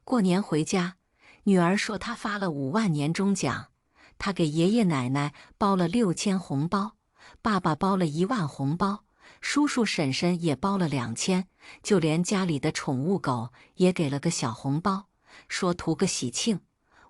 过年回家，女儿说她发了5万年终奖，她给爷爷奶奶包了6000红包，爸爸包了1万红包，叔叔婶婶也包了2000，就连家里的宠物狗也给了个小红包，说图个喜庆。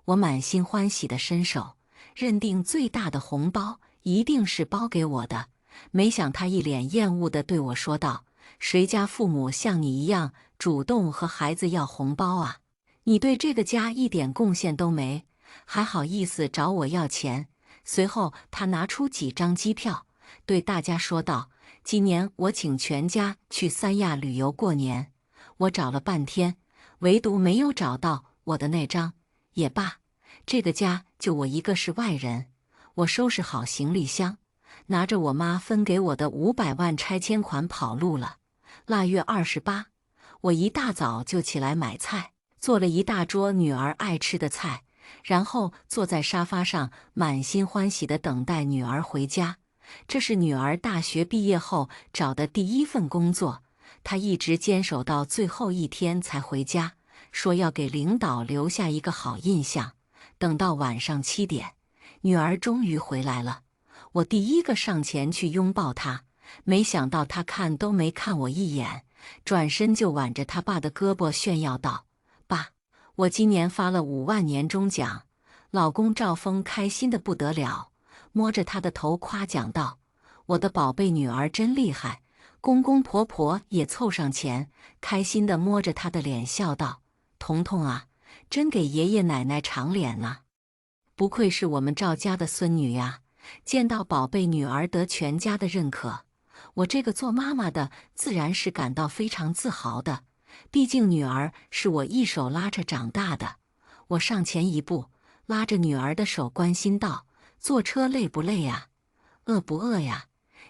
我满心欢喜地伸手，认定最大的红包一定是包给我的，没想他一脸厌恶地对我说道：“谁家父母像你一样主动和孩子要红包啊？你对这个家一点贡献都没，还好意思找我要钱。”随后他拿出几张机票，对大家说道：“今年我请全家去三亚旅游过年。”我找了半天，唯独没有找到我的那张。也罢，这个家就我一个是外人。我收拾好行李箱，拿着我妈分给我的500万拆迁款跑路了。腊月28，我一大早就起来买菜，做了一大桌女儿爱吃的菜，然后坐在沙发上，满心欢喜地等待女儿回家。这是女儿大学毕业后找的第1份工作，她一直坚守到最后一天才回家，说要给领导留下一个好印象。等到晚上7点，女儿终于回来了。我第一个上前去拥抱她，没想到她看都没看我一眼，转身就挽着她爸的胳膊炫耀道：“爸，我今年发了5万年终奖。”老公赵峰开心得不得了，摸着她的头夸奖道：“我的宝贝女儿真厉害。”公公婆婆也凑上前，开心地摸着她的脸笑道：“彤彤啊，真给爷爷奶奶长脸啊！不愧是我们赵家的孙女呀！”见到宝贝女儿得全家的认可，我这个做妈妈的自然是感到非常自豪的。毕竟女儿是我一手拉着长大的。我上前一步，拉着女儿的手，关心道：“坐车累不累呀？饿不饿呀？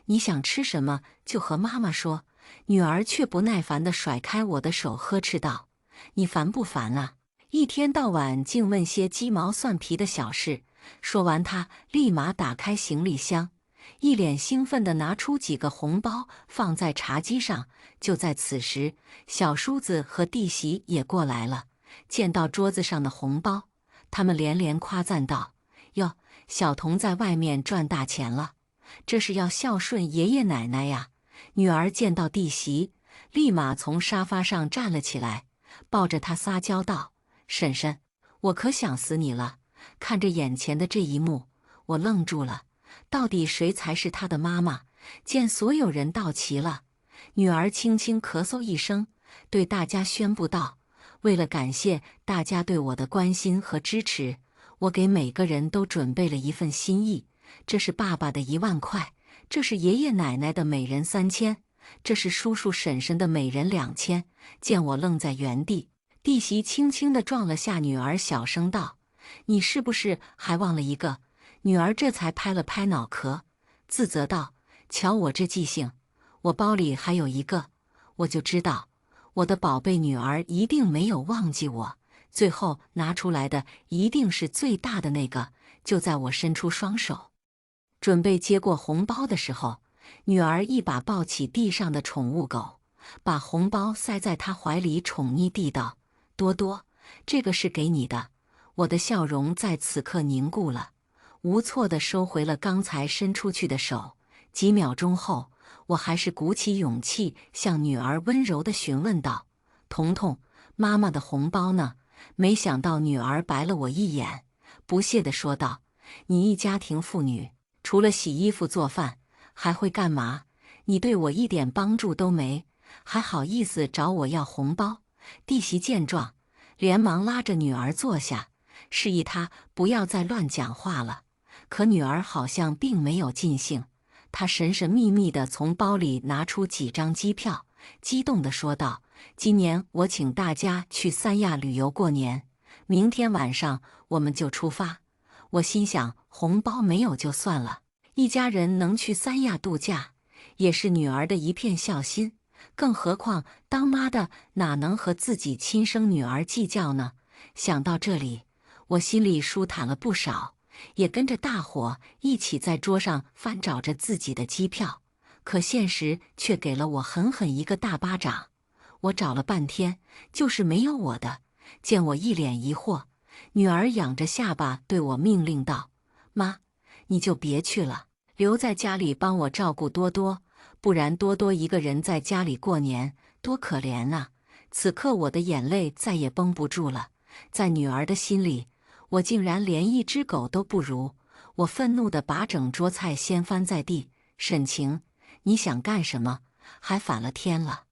你想吃什么就和妈妈说。”女儿却不耐烦地甩开我的手，呵斥道：“你烦不烦啊？一天到晚净问些鸡毛蒜皮的小事。”说完，她立马打开行李箱，一脸兴奋地拿出几个红包放在茶几上。就在此时，小叔子和弟媳也过来了，见到桌子上的红包，他们连连夸赞道：“哟，小童在外面赚大钱了，这是要孝顺爷爷奶奶呀！”女儿见到弟媳，立马从沙发上站了起来，抱着她撒娇道：“婶婶，我可想死你了。”看着眼前的这一幕，我愣住了，到底谁才是她的妈妈？见所有人到齐了，女儿轻轻咳嗽一声，对大家宣布道：“为了感谢大家对我的关心和支持，我给每个人都准备了一份心意。这是爸爸的1万块，这是爷爷奶奶的每人3000，这是叔叔婶婶的每人2000。”见我愣在原地，弟媳轻轻地撞了下女儿，小声道：“你是不是还忘了一个？”女儿这才拍了拍脑壳，自责道：“瞧我这记性，我包里还有一个。”我就知道，我的宝贝女儿一定没有忘记我，最后拿出来的一定是最大的那个。就在我伸出双手，准备接过红包的时候，女儿一把抱起地上的宠物狗，把红包塞在她怀里，宠溺地道：“多多，这个是给你的。”我的笑容在此刻凝固了，无措地收回了刚才伸出去的手。几秒钟后，我还是鼓起勇气向女儿温柔地询问道：“彤彤，妈妈的红包呢？”没想到女儿白了我一眼，不屑地说道：“你一家庭妇女，除了洗衣服做饭，还会干嘛？你对我一点帮助都没，还好意思找我要红包？”弟媳见状，连忙拉着女儿坐下，示意她不要再乱讲话了。可女儿好像并没有尽兴，她神神秘秘地从包里拿出几张机票，激动地说道：“今年我请大家去三亚旅游过年，明天晚上我们就出发。”我心想，红包没有就算了，一家人能去三亚度假，也是女儿的一片孝心。更何况当妈的哪能和自己亲生女儿计较呢？想到这里，我心里舒坦了不少，也跟着大伙一起在桌上翻找着自己的机票。可现实却给了我狠狠一个大巴掌。我找了半天，就是没有我的，见我一脸疑惑，女儿仰着下巴对我命令道：“妈，你就别去了，留在家里帮我照顾多多，不然多多一个人在家里过年，多可怜啊！”此刻我的眼泪再也绷不住了，在女儿的心里，我竟然连一只狗都不如。我愤怒地把整桌菜掀翻在地。沈晴，你想干什么？还反了天了！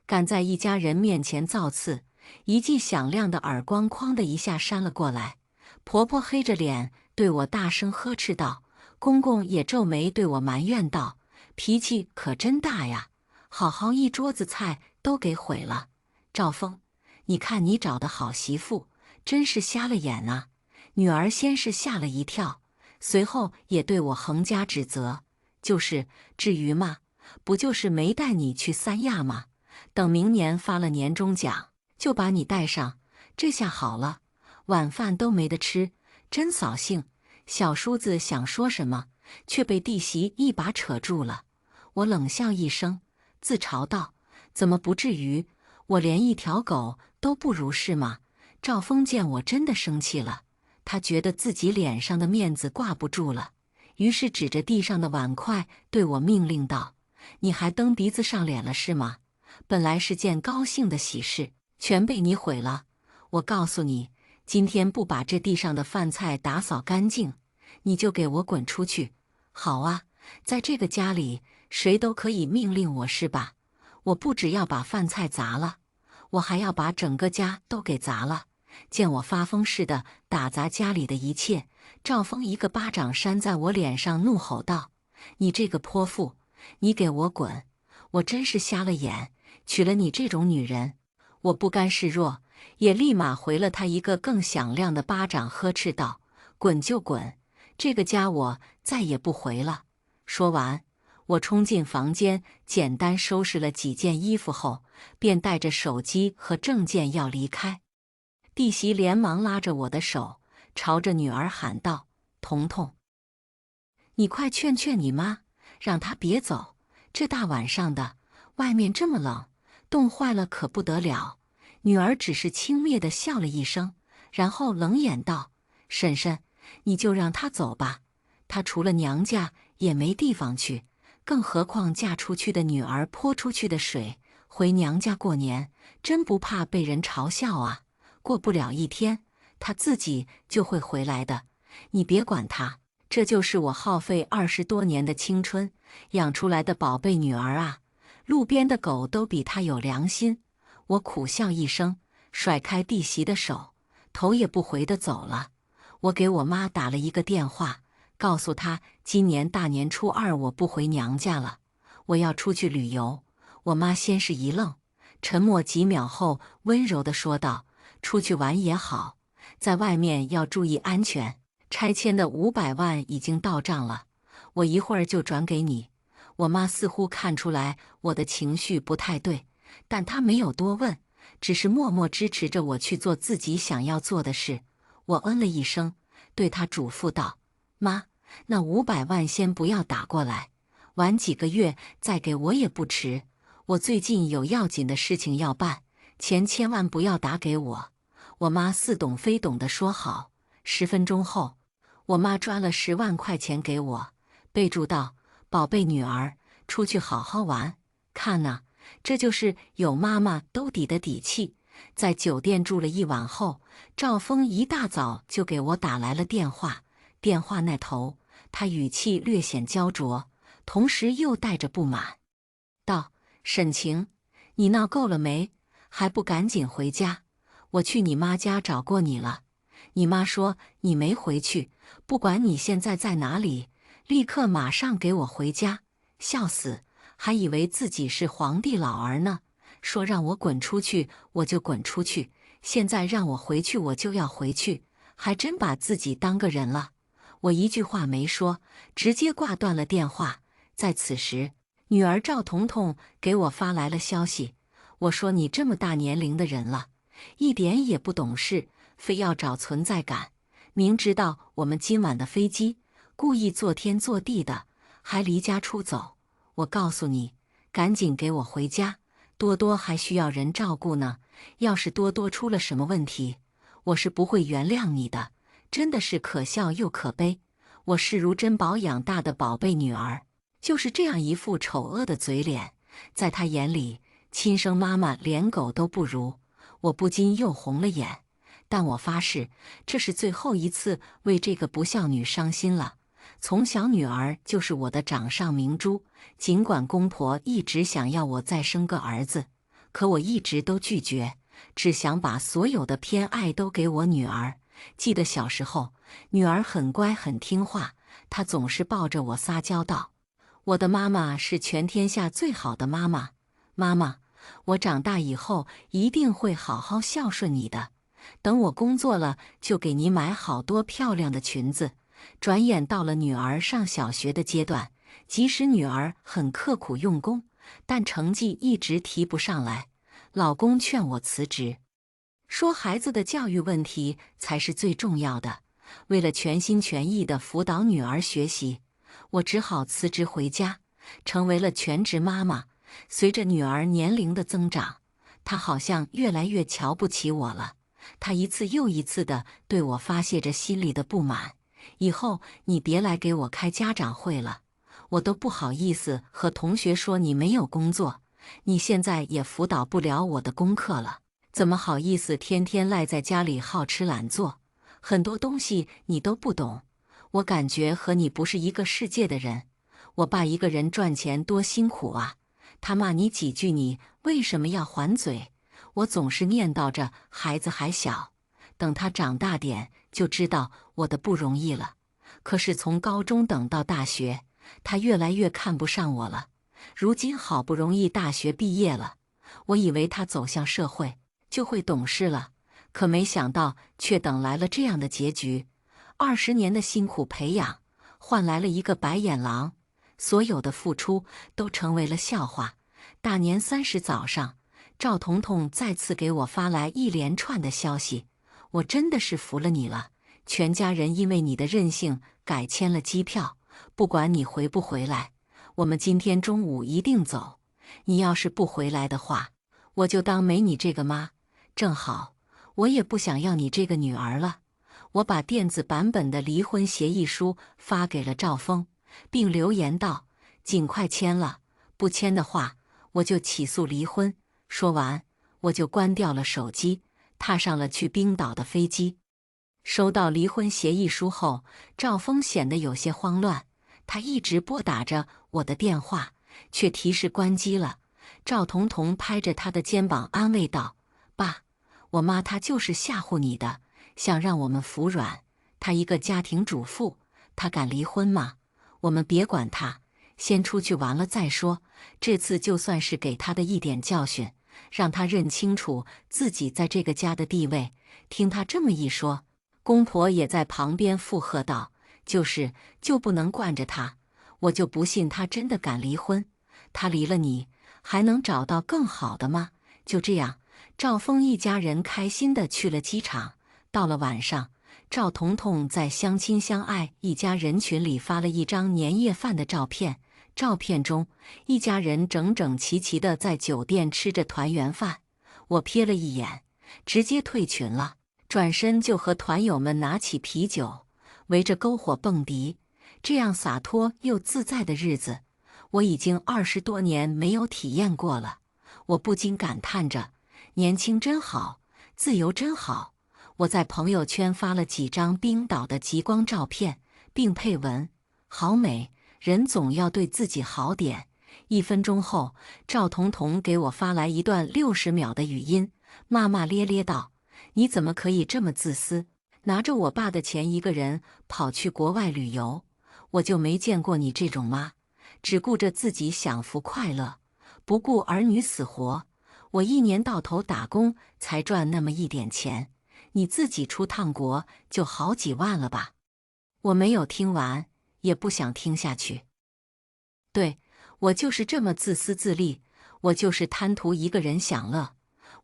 敢在一家人面前造次！一记响亮的耳光哐的一下扇了过来。婆婆黑着脸对我大声呵斥道，公公也皱眉对我埋怨道：“脾气可真大呀，好好一桌子菜都给毁了。赵峰，你看你找的好媳妇，真是瞎了眼啊！”女儿先是吓了一跳，随后也对我横加指责：“至于吗？不就是没带你去三亚吗？等明年发了年终奖，就把你带上。这下好了，晚饭都没得吃，真扫兴。”小叔子想说什么，却被弟媳一把扯住了。我冷笑一声，自嘲道：“怎么不至于？我连一条狗都不如是吗？”赵峰见我真的生气了，他觉得自己脸上的面子挂不住了，于是指着地上的碗筷对我命令道：“你还蹬鼻子上脸了是吗？本来是件高兴的喜事，全被你毁了。我告诉你，今天不把这地上的饭菜打扫干净，你就给我滚出去！”好啊，在这个家里，谁都可以命令我是吧？我不只要把饭菜砸了，我还要把整个家都给砸了。见我发疯似的打砸家里的一切，赵峰一个巴掌扇在我脸上，怒吼道：“你这个泼妇，你给我滚！我真是瞎了眼，娶了你这种女人！”我不甘示弱，也立马回了他一个更响亮的巴掌，呵斥道：“滚就滚，这个家我再也不回了。”说完，我冲进房间，简单收拾了几件衣服后，便带着手机和证件要离开。弟媳连忙拉着我的手，朝着女儿喊道：“彤彤，你快劝劝你妈，让她别走。这大晚上的，外面这么冷，冻坏了可不得了。”女儿只是轻蔑地笑了一声，然后冷眼道：“婶婶，你就让她走吧，她除了娘家也没地方去，更何况嫁出去的女儿泼出去的水，回娘家过年，真不怕被人嘲笑啊？过不了一天，她自己就会回来的，你别管她。这就是我耗费20多年的青春养出来的宝贝女儿啊！路边的狗都比她有良心。”我苦笑一声，甩开弟媳的手，头也不回地走了。我给我妈打了一个电话，告诉她今年大年初2我不回娘家了，我要出去旅游。我妈先是一愣，沉默几秒后，温柔地说道：“出去玩也好，在外面要注意安全。拆迁的500万已经到账了，我一会儿就转给你。”我妈似乎看出来我的情绪不太对，但她没有多问，只是默默支持着我去做自己想要做的事。我嗯了一声，对她嘱咐道：“妈，那500万先不要打过来，晚几个月再给我也不迟。我最近有要紧的事情要办，钱千万不要打给我。”我妈似懂非懂地说好。10分钟后，我妈转了10万块钱给我，备注道：“宝贝女儿，出去好好玩。看呐，这就是有妈妈兜底的底气。”在酒店住了一晚后，赵峰一大早就给我打来了电话。电话那头，他语气略显焦灼，同时又带着不满，道：“沈晴，你闹够了没？还不赶紧回家？我去你妈家找过你了，你妈说你没回去，不管你现在在哪里，立刻马上给我回家。”笑死，还以为自己是皇帝老儿呢。说让我滚出去，我就滚出去；现在让我回去，我就要回去，还真把自己当个人了。我一句话没说，直接挂断了电话。在此时，女儿赵彤彤给我发来了消息。我说：“你这么大年龄的人了，一点也不懂事，非要找存在感。明知道我们今晚的飞机，故意坐天坐地的，还离家出走。我告诉你，赶紧给我回家，多多还需要人照顾呢。要是多多出了什么问题，我是不会原谅你的。真的是可笑又可悲。我视如珍宝养大的宝贝女儿，就是这样一副丑恶的嘴脸，在她眼里，亲生妈妈连狗都不如。我不禁又红了眼，但我发誓，这是最后一次为这个不孝女伤心了。从小女儿就是我的掌上明珠，尽管公婆一直想要我再生个儿子，可我一直都拒绝，只想把所有的偏爱都给我女儿。记得小时候，女儿很乖很听话，她总是抱着我撒娇道：我的妈妈是全天下最好的妈妈，妈妈，我长大以后一定会好好孝顺你的，等我工作了就给你买好多漂亮的裙子。转眼到了女儿上小学的阶段，即使女儿很刻苦用功，但成绩一直提不上来，老公劝我辞职，说孩子的教育问题才是最重要的。为了全心全意地辅导女儿学习，我只好辞职回家，成为了全职妈妈。随着女儿年龄的增长，她好像越来越瞧不起我了。她一次又一次地对我发泄着心里的不满。以后你别来给我开家长会了，我都不好意思和同学说你没有工作，你现在也辅导不了我的功课了，怎么好意思天天赖在家里好吃懒做？很多东西你都不懂，我感觉和你不是一个世界的人。我爸一个人赚钱多辛苦啊，他骂你几句，你为什么要还嘴？我总是念叨着孩子还小，等他长大点就知道我的不容易了。可是从高中等到大学，他越来越看不上我了。如今好不容易大学毕业了，我以为他走向社会就会懂事了，可没想到却等来了这样的结局。20年的辛苦培养，换来了一个白眼狼，所有的付出都成为了笑话。大年30早上，赵彤彤再次给我发来一连串的消息，我真的是服了你了，全家人因为你的任性改签了机票，不管你回不回来，我们今天中午一定走。你要是不回来的话，我就当没你这个妈。正好，我也不想要你这个女儿了。我把电子版本的离婚协议书发给了赵峰，并留言道：尽快签了，不签的话，我就起诉离婚。说完，我就关掉了手机，踏上了去冰岛的飞机。收到离婚协议书后，赵峰显得有些慌乱，他一直拨打着我的电话，却提示关机了。赵彤彤拍着他的肩膀安慰道：爸，我妈她就是吓唬你的，想让我们服软。她一个家庭主妇，她敢离婚吗？我们别管她，先出去玩了再说。这次就算是给她的一点教训，让她认清楚自己在这个家的地位。听她这么一说，公婆也在旁边附和道：就不能惯着她，我就不信她真的敢离婚。她离了你，还能找到更好的吗？就这样，赵峰一家人开心地去了机场。到了晚上，赵彤彤在相亲相爱一家人群里发了一张年夜饭的照片。照片中，一家人整整齐齐地在酒店吃着团圆饭。我瞥了一眼，直接退群了，转身就和团友们拿起啤酒，围着篝火蹦迪。这样洒脱又自在的日子，我已经20多年没有体验过了。我不禁感叹着，年轻真好，自由真好。我在朋友圈发了几张冰岛的极光照片，并配文：好美，人总要对自己好点。1分钟后，赵彤彤给我发来一段60秒的语音，骂骂咧咧道：你怎么可以这么自私，拿着我爸的钱一个人跑去国外旅游？我就没见过你这种妈，只顾着自己享福快乐，不顾儿女死活。我一年到头打工才赚那么一点钱，你自己出趟国就好几万了吧？我没有听完，也不想听下去。对，我就是这么自私自利，我就是贪图一个人享乐，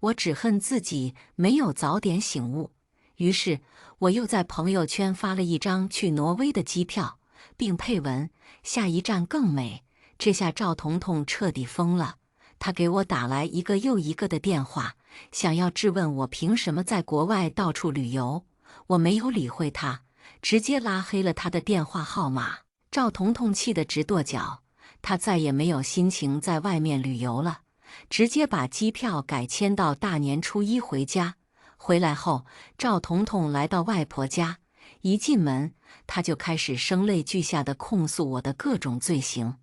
我只恨自己没有早点醒悟。于是，我又在朋友圈发了一张去挪威的机票，并配文：下一站更美。这下赵彤彤彻底疯了，他给我打来一个又一个的电话，想要质问我凭什么在国外到处旅游。我没有理会他，直接拉黑了他的电话号码。赵彤彤气得直跺脚，他再也没有心情在外面旅游了，直接把机票改签到大年初一回家。回来后，赵彤彤来到外婆家，一进门，他就开始声泪俱下地控诉我的各种罪行。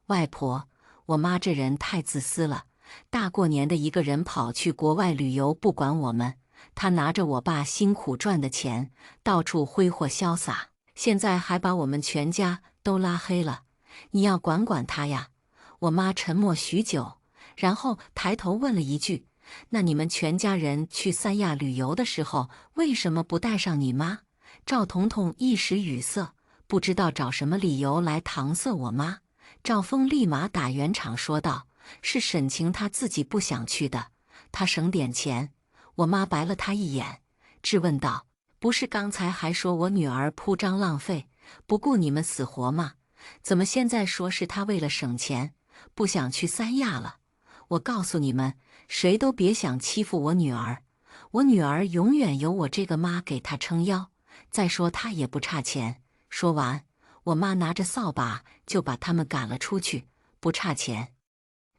外婆，我妈这人太自私了，大过年的一个人跑去国外旅游，不管我们。她拿着我爸辛苦赚的钱，到处挥霍潇洒，现在还把我们全家都拉黑了。你要管管她呀！我妈沉默许久，然后抬头问了一句：“那你们全家人去三亚旅游的时候，为什么不带上你妈？”赵彤彤一时语塞，不知道找什么理由来搪塞我妈。赵峰立马打圆场说道：“是沈晴她自己不想去的，她省点钱。”我妈白了他一眼，质问道：“不是刚才还说我女儿铺张浪费，不顾你们死活吗？怎么现在说是她为了省钱，不想去三亚了？我告诉你们，谁都别想欺负我女儿，我女儿永远有我这个妈给她撑腰。再说她也不差钱。”说完，我妈拿着扫把就把他们赶了出去。不差钱。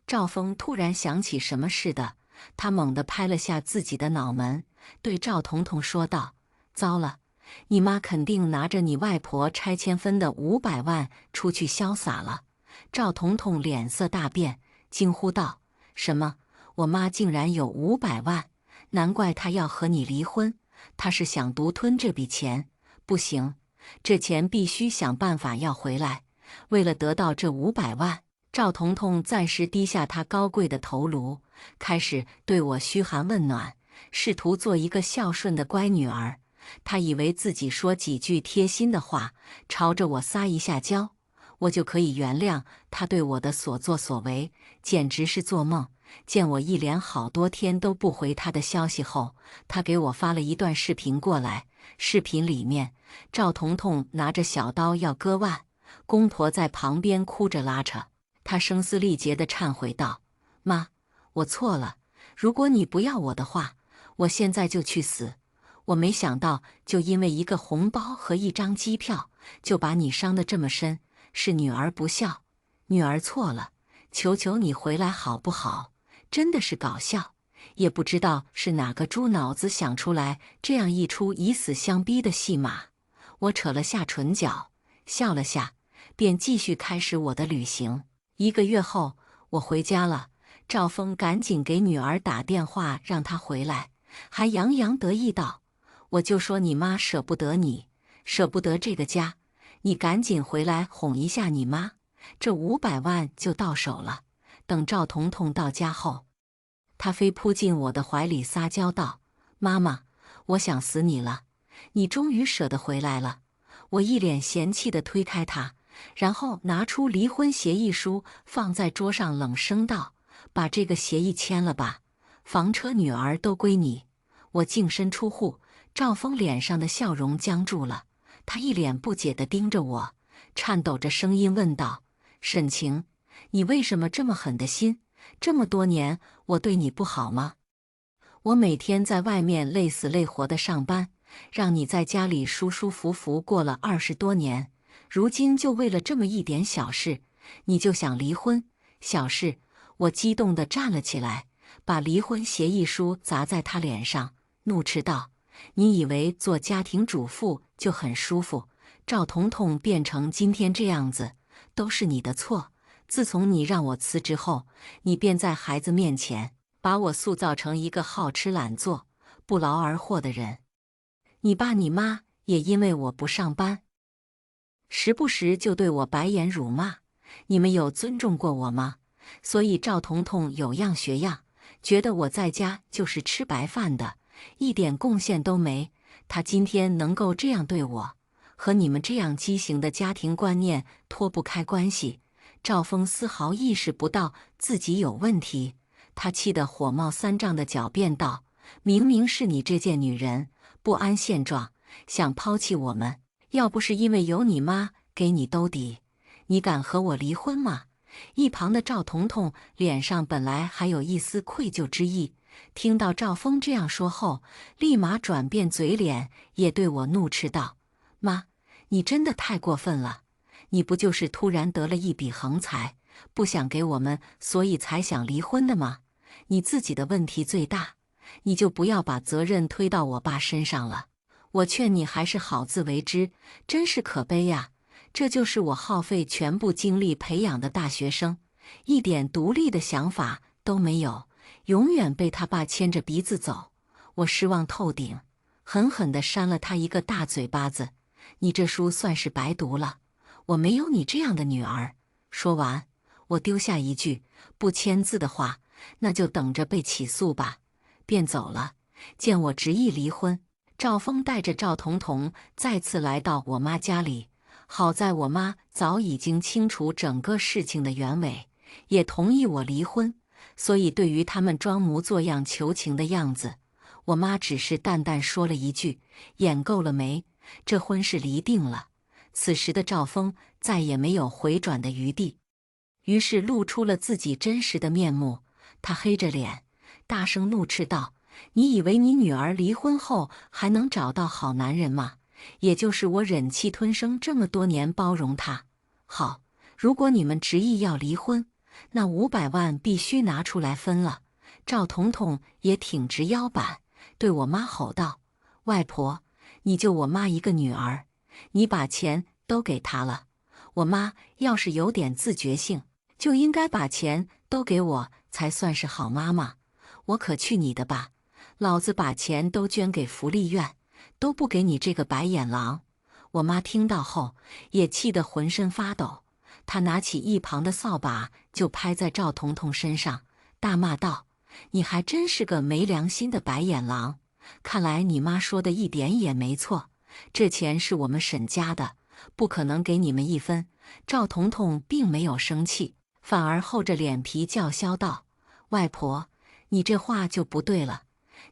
赵峰突然想起什么似的，他猛地拍了下自己的脑门，对赵彤彤说道：“糟了，你妈肯定拿着你外婆拆迁分的500万出去潇洒了。”赵彤彤脸色大变，惊呼道：“什么？我妈竟然有500万？难怪她要和你离婚，她是想独吞这笔钱。不行，这钱必须想办法要回来。”为了得到这500万，赵彤彤暂时低下她高贵的头颅，开始对我嘘寒问暖，试图做一个孝顺的乖女儿。她以为自己说几句贴心的话，朝着我撒一下娇，我就可以原谅她对我的所作所为，简直是做梦。见我一连好多天都不回她的消息后，她给我发了一段视频过来。视频里面，赵彤彤拿着小刀要割腕，公婆在旁边哭着拉扯。她声嘶力竭地忏悔道：“妈，我错了，如果你不要我的话，我现在就去死。我没想到，就因为一个红包和一张机票，就把你伤得这么深，是女儿不孝，女儿错了，求求你回来好不好？真的是搞笑，也不知道是哪个猪脑子想出来这样一出以死相逼的戏码。”我扯了下唇角，笑了下，便继续开始我的旅行。1个月后，我回家了。赵峰赶紧给女儿打电话，让她回来，还洋洋得意道：“我就说你妈舍不得你，舍不得这个家，你赶紧回来哄一下你妈，这500万就到手了。”等赵彤彤到家后，她飞扑进我的怀里撒娇道：“妈妈，我想死你了，你终于舍得回来了。”我一脸嫌弃地推开她，然后拿出离婚协议书放在桌上，冷声道：“把这个协议签了吧，房车女儿都归你。”我净身出户，赵峰脸上的笑容僵住了，他一脸不解地盯着我，颤抖着声音问道：“沈晴，你为什么这么狠的心？这么多年我对你不好吗？我每天在外面累死累活的上班，让你在家里舒舒服服过了20多年，如今就为了这么一点小事，你就想离婚？小事！”我激动地站了起来，把离婚协议书砸在他脸上，怒斥道：“你以为做家庭主妇就很舒服？赵彤彤变成今天这样子，都是你的错。自从你让我辞职后，你便在孩子面前把我塑造成一个好吃懒做、不劳而获的人。你爸你妈也因为我不上班，时不时就对我白眼辱骂，你们有尊重过我吗？所以赵彤彤有样学样，觉得我在家就是吃白饭的，一点贡献都没。她今天能够这样对我，和你们这样畸形的家庭观念脱不开关系。”赵峰丝毫意识不到自己有问题，他气得火冒三丈的狡辩道：“明明是你这件女人不安现状，想抛弃我们，要不是因为有你妈给你兜底，你敢和我离婚吗？一旁的赵彤彤脸上本来还有一丝愧疚之意，听到赵峰这样说后，立马转变嘴脸，也对我怒斥道：“妈，你真的太过分了！你不就是突然得了一笔横财，不想给我们，所以才想离婚的吗？你自己的问题最大，你就不要把责任推到我爸身上了。我劝你还是好自为之，真是可悲呀！这就是我耗费全部精力培养的大学生，一点独立的想法都没有，永远被他爸牵着鼻子走。我失望透顶，狠狠地扇了他一个大嘴巴子。你这书算是白读了，我没有你这样的女儿。说完，我丢下一句不签字的话，那就等着被起诉吧，便走了。见我执意离婚，赵峰带着赵彤彤再次来到我妈家里。好在我妈早已经清楚整个事情的原委，也同意我离婚，所以对于他们装模作样求情的样子，我妈只是淡淡说了一句：“演够了没？这婚是离定了。”此时的赵峰再也没有回转的余地，于是露出了自己真实的面目。他黑着脸，大声怒斥道：“你以为你女儿离婚后还能找到好男人吗？也就是我忍气吞声这么多年包容她。好，如果你们执意要离婚，那500万必须拿出来分了。”赵彤彤也挺直腰板，对我妈吼道：“外婆，你就我妈一个女儿，你把钱都给她了。我妈要是有点自觉性，就应该把钱都给我，才算是好妈妈。我可去你的吧！老子把钱都捐给福利院，都不给你这个白眼狼！”我妈听到后也气得浑身发抖，她拿起一旁的扫把就拍在赵彤彤身上，大骂道：“你还真是个没良心的白眼狼！看来你妈说的一点也没错，这钱是我们沈家的，不可能给你们一分。”赵彤彤并没有生气，反而厚着脸皮叫嚣道：“外婆，你这话就不对了，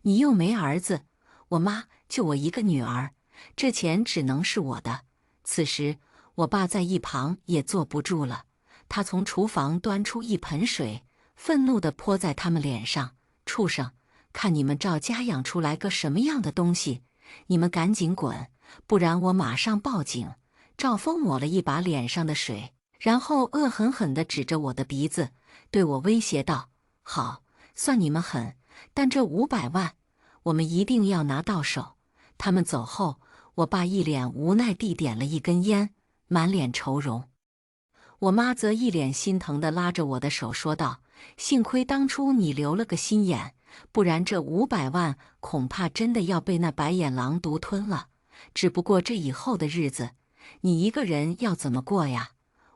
你又没儿子，我妈就我一个女儿，这钱只能是我的。”此时我爸在一旁也坐不住了，他从厨房端出一盆水，愤怒地泼在他们脸上：“畜生，看你们赵家养出来个什么样的东西！你们赶紧滚，不然我马上报警！”赵峰抹了一把脸上的水，然后恶狠狠地指着我的鼻子，对我威胁道：“好，算你们狠，但这500万，我们一定要拿到手。”他们走后，我爸一脸无奈地点了一根烟，满脸愁容。我妈则一脸心疼地拉着我的手说道：“幸亏当初你留了个心眼，不然这500万恐怕真的要被那白眼狼独吞了。只不过这以后的日子，你一个人要怎么过呀？”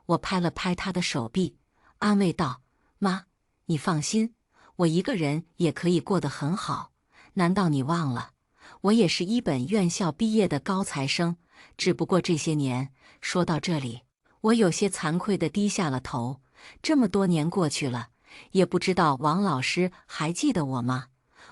我拍了拍她的手臂，安慰道：“妈，你放心，我一个人也可以过得很好。难道你忘了，我也是一本院校毕业的高材生？只不过这些年……”说到这里，我有些惭愧地低下了头。这么多年过去了，也不知道王老师还记得我吗？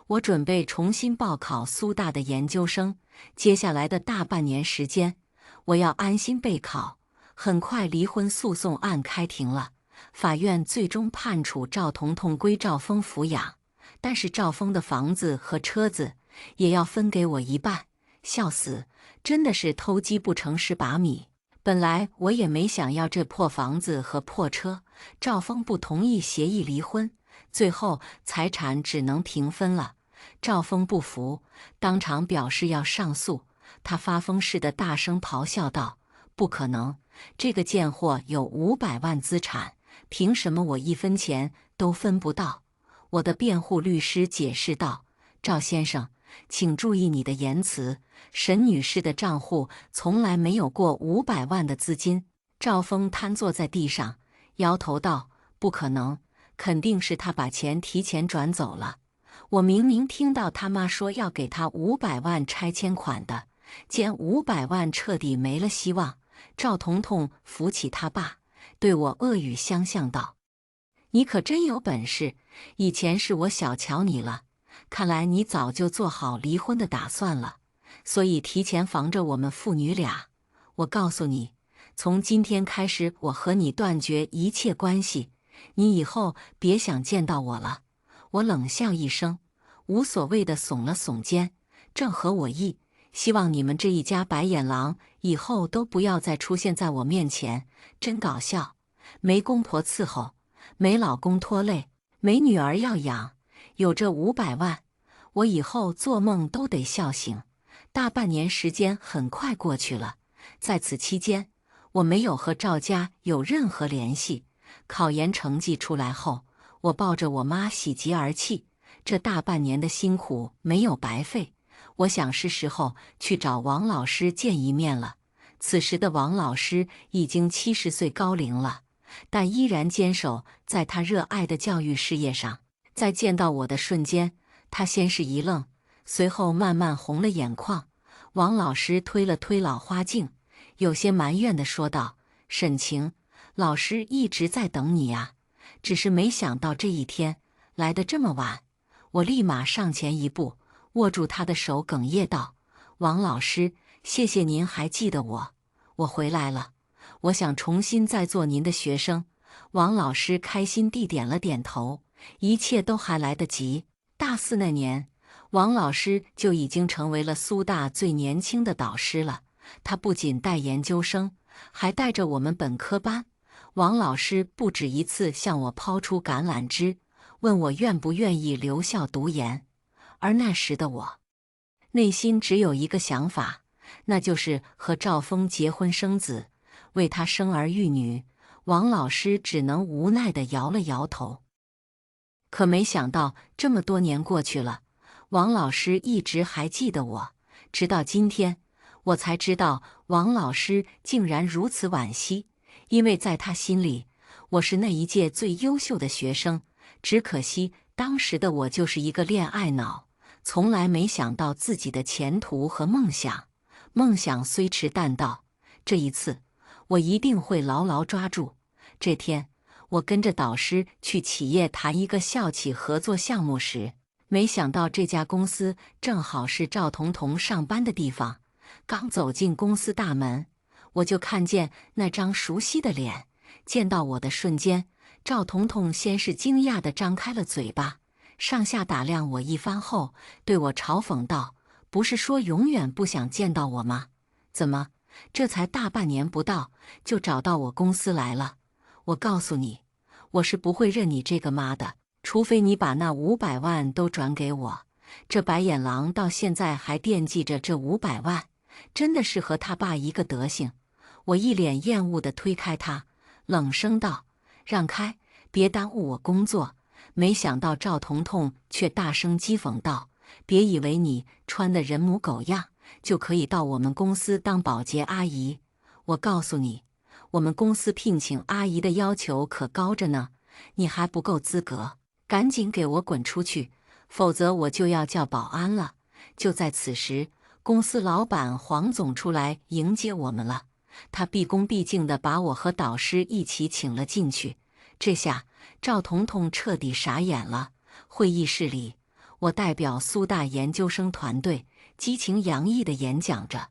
我准备重新报考苏大的研究生，接下来的大半年时间，我要安心备考。很快，离婚诉讼案开庭了，法院最终判处赵彤彤归赵峰抚养，但是赵峰的房子和车子也要分给我一半。笑死，真的是偷鸡不成蚀把米。本来我也没想要这破房子和破车，赵峰不同意协议离婚，最后财产只能平分了。赵峰不服，当场表示要上诉。他发疯似的大声咆哮道：“不可能！这个贱货有500万资产，凭什么我一分钱都分不到？”我的辩护律师解释道：“赵先生，请注意你的言辞，沈女士的账户从来没有过500万的资金。”赵峰瘫坐在地上，摇头道：“不可能，肯定是他把钱提前转走了。我明明听到他妈说要给他500万拆迁款的。”见500万彻底没了希望，赵彤彤扶起他爸，对我恶语相向道：“你可真有本事，以前是我小瞧你了，看来你早就做好离婚的打算了，所以提前防着我们父女俩。我告诉你，从今天开始，我和你断绝一切关系，你以后别想见到我了。”我冷笑一声，无所谓的耸了耸肩，正合我意。希望你们这一家白眼狼以后都不要再出现在我面前，真搞笑。没公婆伺候，没老公拖累，没女儿要养，有这500万，我以后做梦都得笑醒。大半年时间很快过去了，在此期间，我没有和赵家有任何联系。考研成绩出来后，我抱着我妈喜极而泣，这大半年的辛苦没有白费。我想是时候去找王老师见一面了。此时的王老师已经70岁高龄了，但依然坚守在他热爱的教育事业上。在见到我的瞬间，他先是一愣，随后慢慢红了眼眶。王老师推了推老花镜，有些埋怨地说道：“沈晴，老师一直在等你呀，只是没想到这一天来得这么晚。”我立马上前一步，握住他的手，哽咽道：“王老师，谢谢您还记得我，我回来了，我想重新再做您的学生。”王老师开心地点了点头，一切都还来得及。大4那年，王老师就已经成为了苏大最年轻的导师了。他不仅带研究生，还带着我们本科班。王老师不止一次向我抛出橄榄枝，问我愿不愿意留校读研。而那时的我，内心只有一个想法，那就是和赵峰结婚生子，为他生儿育女。王老师只能无奈地摇了摇头。可没想到，这么多年过去了，王老师一直还记得我。直到今天，我才知道王老师竟然如此惋惜，因为在他心里，我是那一届最优秀的学生。只可惜当时的我就是一个恋爱脑，从来没想到自己的前途和梦想。梦想虽迟但到，这一次我一定会牢牢抓住。这天，我跟着导师去企业谈一个校企合作项目时，没想到这家公司正好是赵彤彤上班的地方。刚走进公司大门，我就看见那张熟悉的脸。见到我的瞬间，赵彤彤先是惊讶地张开了嘴巴，上下打量我一番后，对我嘲讽道：“不是说永远不想见到我吗？怎么，这才大半年不到，就找到我公司来了？我告诉你，我是不会认你这个妈的，除非你把那500万都转给我。”这白眼狼到现在还惦记着这500万，真的是和他爸一个德行。我一脸厌恶地推开他，冷声道：“让开，别耽误我工作。”没想到赵彤彤却大声讥讽道：“别以为你穿的人模狗样，就可以到我们公司当保洁阿姨。我告诉你，我们公司聘请阿姨的要求可高着呢，你还不够资格，赶紧给我滚出去，否则我就要叫保安了。”就在此时，公司老板黄总出来迎接我们了。他毕恭毕敬地把我和导师一起请了进去。这下赵彤彤彻底傻眼了。会议室里，我代表苏大研究生团队，激情洋溢地演讲着。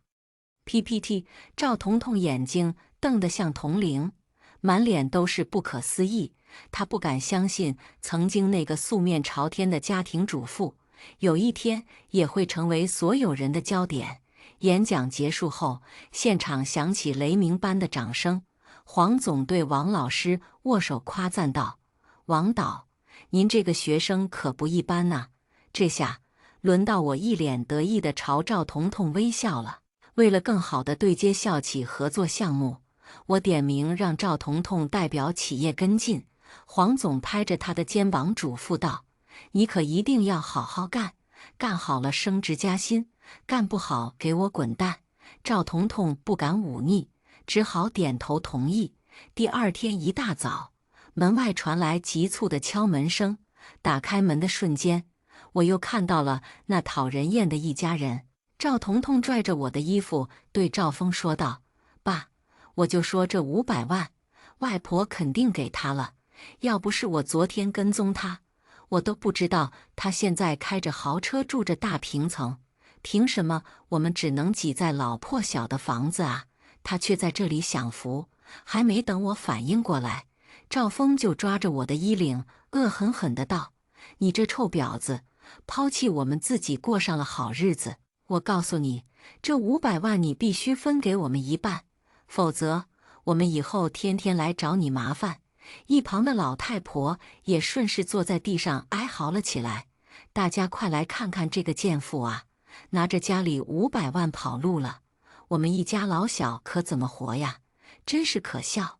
PPT， 赵彤彤眼睛瞪得像铜铃，满脸都是不可思议。她不敢相信，曾经那个素面朝天的家庭主妇，有一天也会成为所有人的焦点。演讲结束后，现场响起雷鸣般的掌声。黄总对王老师握手夸赞道：“王导，您这个学生可不一般呐！”这下轮到我一脸得意地朝赵彤彤微笑了。为了更好地对接校企合作项目，我点名让赵彤彤代表企业跟进。黄总拍着他的肩膀嘱咐道：“你可一定要好好干，干好了升职加薪，干不好给我滚蛋。”赵彤彤不敢忤逆，只好点头同意。第二天一大早，门外传来急促的敲门声。打开门的瞬间，我又看到了那讨人厌的一家人。赵彤彤拽着我的衣服，对赵峰说道：“爸，我就说这500万，外婆肯定给他了。要不是我昨天跟踪他，我都不知道他现在开着豪车，住着大平层。凭什么我们只能挤在老破小的房子啊？他却在这里享福。还没等我反应过来，赵峰就抓着我的衣领，恶狠狠地道：“你这臭婊子，抛弃我们自己过上了好日子！我告诉你，这500万你必须分给我们一半，否则我们以后天天来找你麻烦。”一旁的老太婆也顺势坐在地上哀嚎了起来：“大家快来看看这个贱妇啊，拿着家里500万跑路了，我们一家老小可怎么活呀？真是可笑！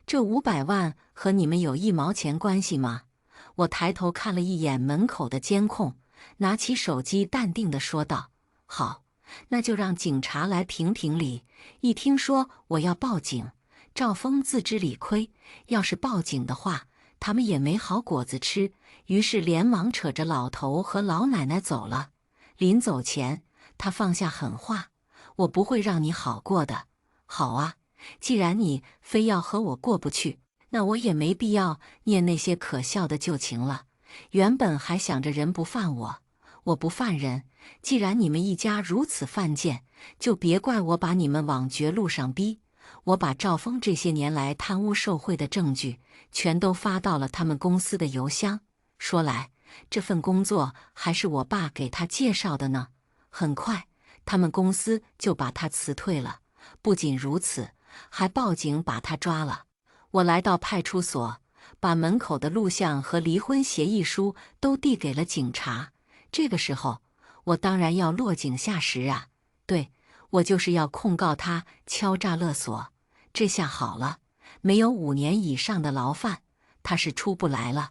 这500万和你们有1毛钱关系吗？”我抬头看了一眼门口的监控，拿起手机淡定地说道：“好，那就让警察来评评理。”一听说我要报警，赵峰自知理亏，要是报警的话，他们也没好果子吃，于是连忙扯着老头和老奶奶走了。临走前，他放下狠话：“我不会让你好过的。”好啊，既然你非要和我过不去，那我也没必要念那些可笑的旧情了。原本还想着人不犯我，我不犯人。既然你们一家如此犯贱，就别怪我把你们往绝路上逼。我把赵峰这些年来贪污受贿的证据全都发到了他们公司的邮箱。说来，这份工作还是我爸给他介绍的呢。很快，他们公司就把他辞退了。不仅如此，还报警把他抓了。我来到派出所，把门口的录像和离婚协议书都递给了警察。这个时候，我当然要落井下石啊！对，我就是要控告他敲诈勒索。这下好了，没有5年以上的牢饭，他是出不来了。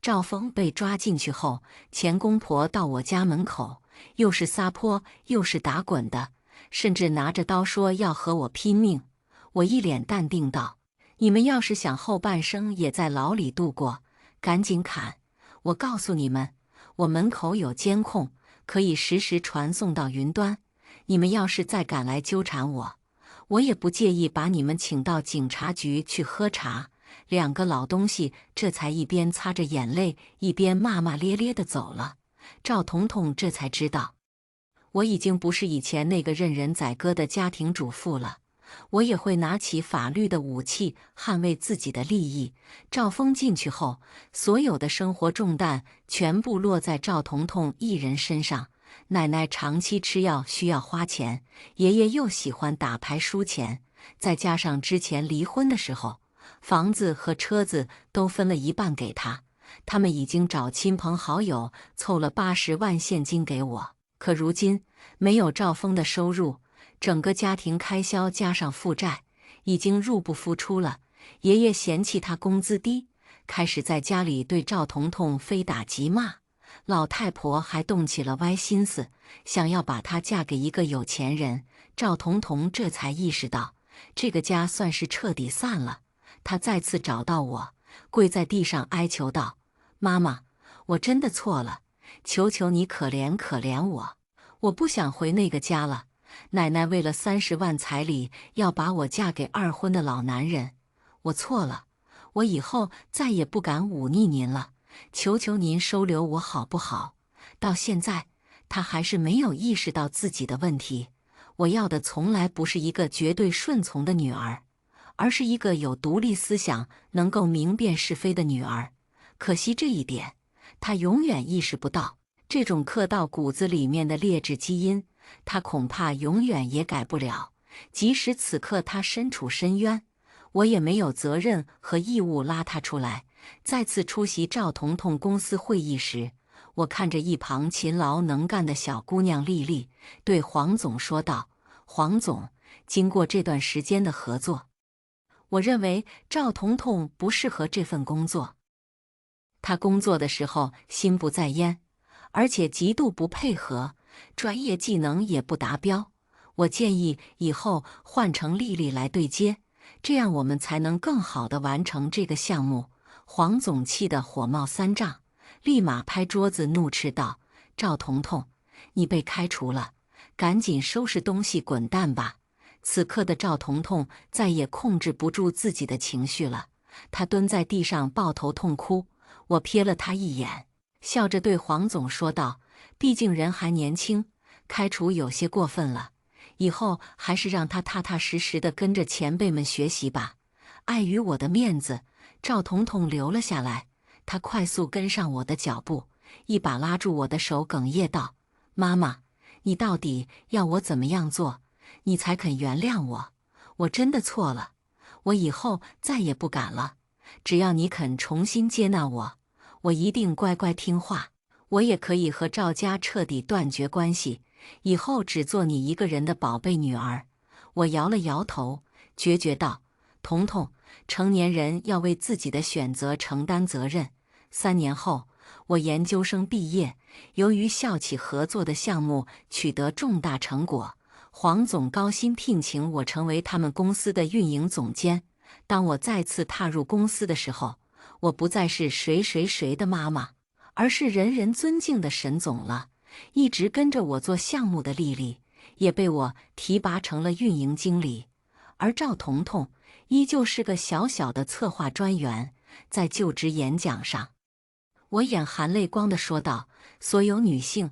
赵峰被抓进去后，前公婆到我家门口，又是撒泼又是打滚的，甚至拿着刀说要和我拼命。我一脸淡定道：“你们要是想后半生也在牢里度过，赶紧砍！我告诉你们，我门口有监控，可以实时传送到云端。你们要是再敢来纠缠我，我也不介意把你们请到警察局去喝茶。”2个老东西这才一边擦着眼泪，一边骂骂咧咧地走了。赵彤彤这才知道，我已经不是以前那个任人宰割的家庭主妇了。我也会拿起法律的武器捍卫自己的利益。赵峰进去后，所有的生活重担全部落在赵彤彤一人身上。奶奶长期吃药需要花钱，爷爷又喜欢打牌输钱，再加上之前离婚的时候，房子和车子都分了一半给他。他们已经找亲朋好友凑了80万现金给我，可如今没有赵峰的收入，整个家庭开销加上负债，已经入不敷出了。爷爷嫌弃他工资低，开始在家里对赵彤彤非打即骂。老太婆还动起了歪心思，想要把她嫁给一个有钱人。赵彤彤这才意识到，这个家算是彻底散了。她再次找到我，跪在地上哀求道：“妈妈，我真的错了，求求你可怜可怜我，我不想回那个家了。奶奶为了30万彩礼，要把我嫁给2婚的老男人。我错了，我以后再也不敢忤逆您了，求求您收留我好不好？”到现在，他还是没有意识到自己的问题。我要的从来不是一个绝对顺从的女儿，而是一个有独立思想、能够明辨是非的女儿。可惜这一点，他永远意识不到。这种刻到骨子里面的劣质基因，他恐怕永远也改不了。即使此刻他身处深渊，我也没有责任和义务拉他出来。再次出席赵彤彤公司会议时，我看着一旁勤劳能干的小姑娘丽丽，对黄总说道：“黄总，经过这段时间的合作，我认为赵彤彤不适合这份工作。她工作的时候心不在焉，而且极度不配合，专业技能也不达标。我建议以后换成丽丽来对接，这样我们才能更好地完成这个项目。”黄总气得火冒三丈，立马拍桌子怒斥道：“赵彤彤，你被开除了，赶紧收拾东西滚蛋吧！”此刻的赵彤彤再也控制不住自己的情绪了，她蹲在地上抱头痛哭。我瞥了她一眼，笑着对黄总说道：“毕竟人还年轻，开除有些过分了。以后还是让他踏踏实实的跟着前辈们学习吧。碍于我的面子，赵彤彤留了下来。他快速跟上我的脚步，一把拉住我的手，哽咽道：妈妈，你到底要我怎么样做，你才肯原谅我？我真的错了，我以后再也不敢了。只要你肯重新接纳我，我一定乖乖听话。我也可以和赵家彻底断绝关系，以后只做你一个人的宝贝女儿。我摇了摇头，决绝道：彤彤，成年人要为自己的选择承担责任。3年后，我研究生毕业，由于校企合作的项目取得重大成果，黄总高薪聘请我成为他们公司的运营总监。当我再次踏入公司的时候，我不再是谁的妈妈，而是人人尊敬的沈总了。一直跟着我做项目的丽丽，也被我提拔成了运营经理，而赵彤彤依旧是个小小的策划专员。在就职演讲上，我眼含泪光地说道：所有女性，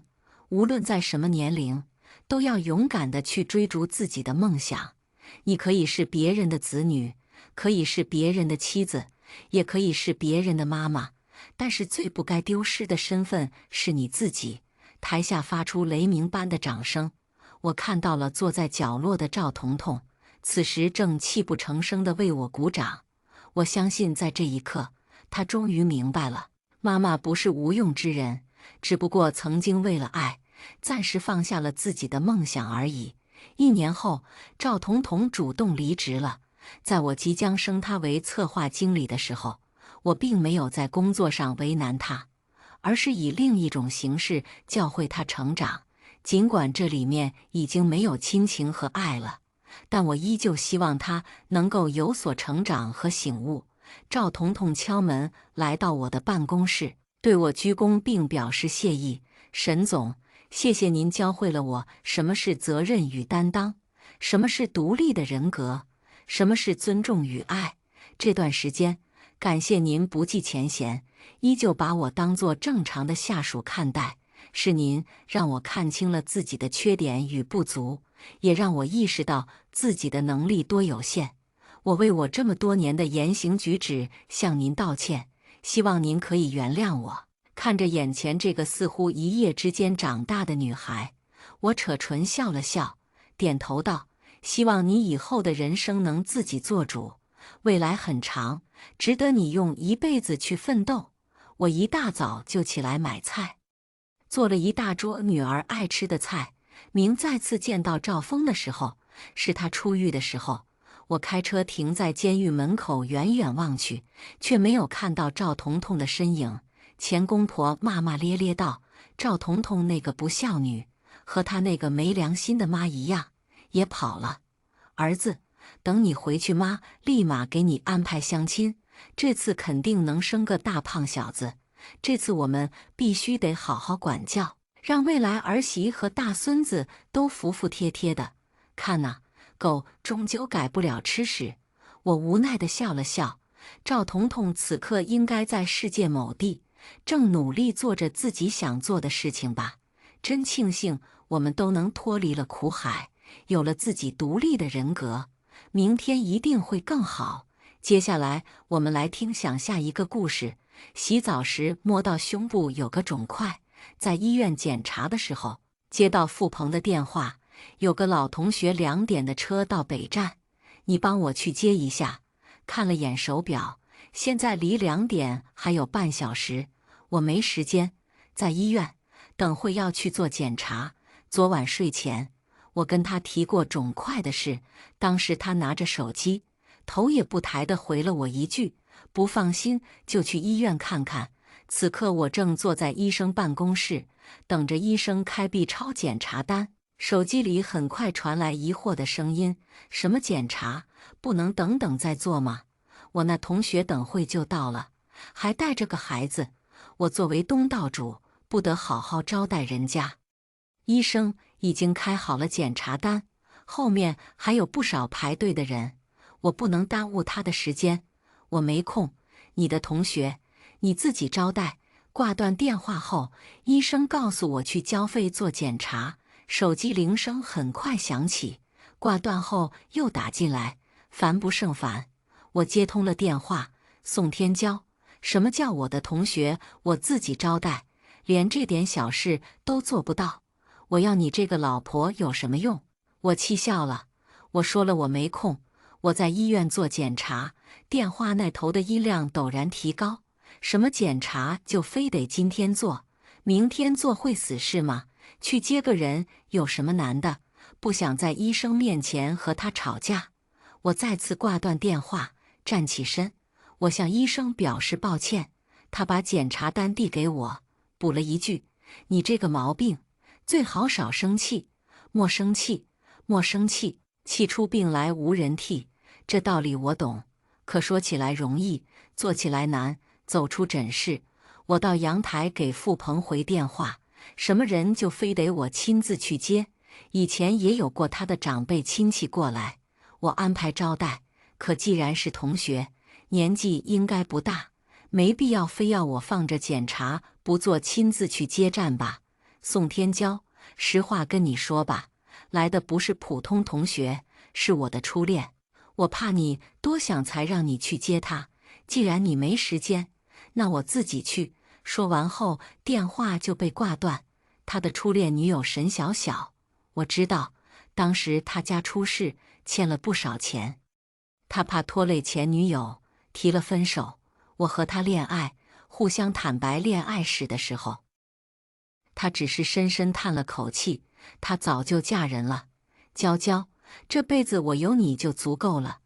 无论在什么年龄，都要勇敢地去追逐自己的梦想。你可以是别人的子女，可以是别人的妻子，也可以是别人的妈妈，但是最不该丢失的身份是你自己。台下发出雷鸣般的掌声，我看到了坐在角落的赵彤彤，此时正泣不成声地为我鼓掌。我相信在这一刻，她终于明白了，妈妈不是无用之人，只不过曾经为了爱，暂时放下了自己的梦想而已。1年后，赵彤彤主动离职了。在我即将升她为策划经理的时候，我并没有在工作上为难她，而是以另一种形式教会她成长。尽管这里面已经没有亲情和爱了，但我依旧希望她能够有所成长和醒悟。赵彤彤敲门来到我的办公室，对我鞠躬并表示谢意：沈总，谢谢您教会了我什么是责任与担当，什么是独立的人格，什么是尊重与爱。这段时间，感谢您不计前嫌，依旧把我当作正常的下属看待。是您让我看清了自己的缺点与不足，也让我意识到自己的能力多有限。我为我这么多年的言行举止向您道歉，希望您可以原谅我。看着眼前这个似乎一夜之间长大的女孩，我扯唇笑了笑，点头道：希望你以后的人生能自己做主，未来很长，值得你用一辈子去奋斗。我一大早就起来买菜，做了一大桌女儿爱吃的菜。明再次见到赵峰的时候，是他出狱的时候。我开车停在监狱门口，远远望去，却没有看到赵彤彤的身影。钱公婆骂骂咧咧道：赵彤彤那个不孝女，和她那个没良心的妈一样，也跑了。儿子，等你回去，妈立马给你安排相亲，这次肯定能生个大胖小子。这次我们必须得好好管教，让未来儿媳和大孙子都服服帖帖的。看呐，狗终究改不了吃屎。我无奈地笑了笑。赵彤彤此刻应该在世界某地，正努力做着自己想做的事情吧。真庆幸我们都能脱离了苦海，有了自己独立的人格，明天一定会更好。接下来我们来听想下一个故事。洗澡时摸到胸部有个肿块，在医院检查的时候，接到付鹏的电话，有个老同学2点的车到北站，你帮我去接一下。看了眼手表，现在离2点还有半小时，我没时间。在医院，等会要去做检查。昨晚睡前，我跟他提过肿块的事，当时他拿着手机，头也不抬地回了我一句：不放心就去医院看看。此刻我正坐在医生办公室，等着医生开 B 超检查单。手机里很快传来疑惑的声音：什么检查？不能等等再做吗？我那同学等会就到了，还带着个孩子，我作为东道主，不得好好招待人家。医生已经开好了检查单，后面还有不少排队的人，我不能耽误他的时间，我没空。你的同学，你自己招待。挂断电话后，医生告诉我去交费做检查。手机铃声很快响起，挂断后又打进来，烦不胜烦。我接通了电话，宋天骄，什么叫我的同学我自己招待，连这点小事都做不到，我要你这个老婆有什么用？我气笑了，我说了我没空，我在医院做检查。电话那头的音量陡然提高，什么检查就非得今天做？明天做会死是吗？去接个人有什么难的？不想在医生面前和他吵架。我再次挂断电话，站起身，我向医生表示抱歉。他把检查单递给我，补了一句：“你这个毛病，最好少生气，莫生气，莫生气，气出病来无人替。”这道理我懂，可说起来容易，做起来难。走出诊室，我到阳台给付鹏回电话，什么人就非得我亲自去接。以前也有过他的长辈亲戚过来，我安排招待，可既然是同学，年纪应该不大，没必要非要我放着检查不做，亲自去接站吧。宋天骄，实话跟你说吧，来的不是普通同学，是我的初恋。我怕你多想才让你去接他，既然你没时间，那我自己去。说完后，电话就被挂断。他的初恋女友沈小小，我知道，当时他家出事，欠了不少钱，他怕拖累前女友，提了分手。我和他恋爱，互相坦白恋爱史的时候，他只是深深叹了口气，他早就嫁人了。娇娇，这辈子我有你就足够了。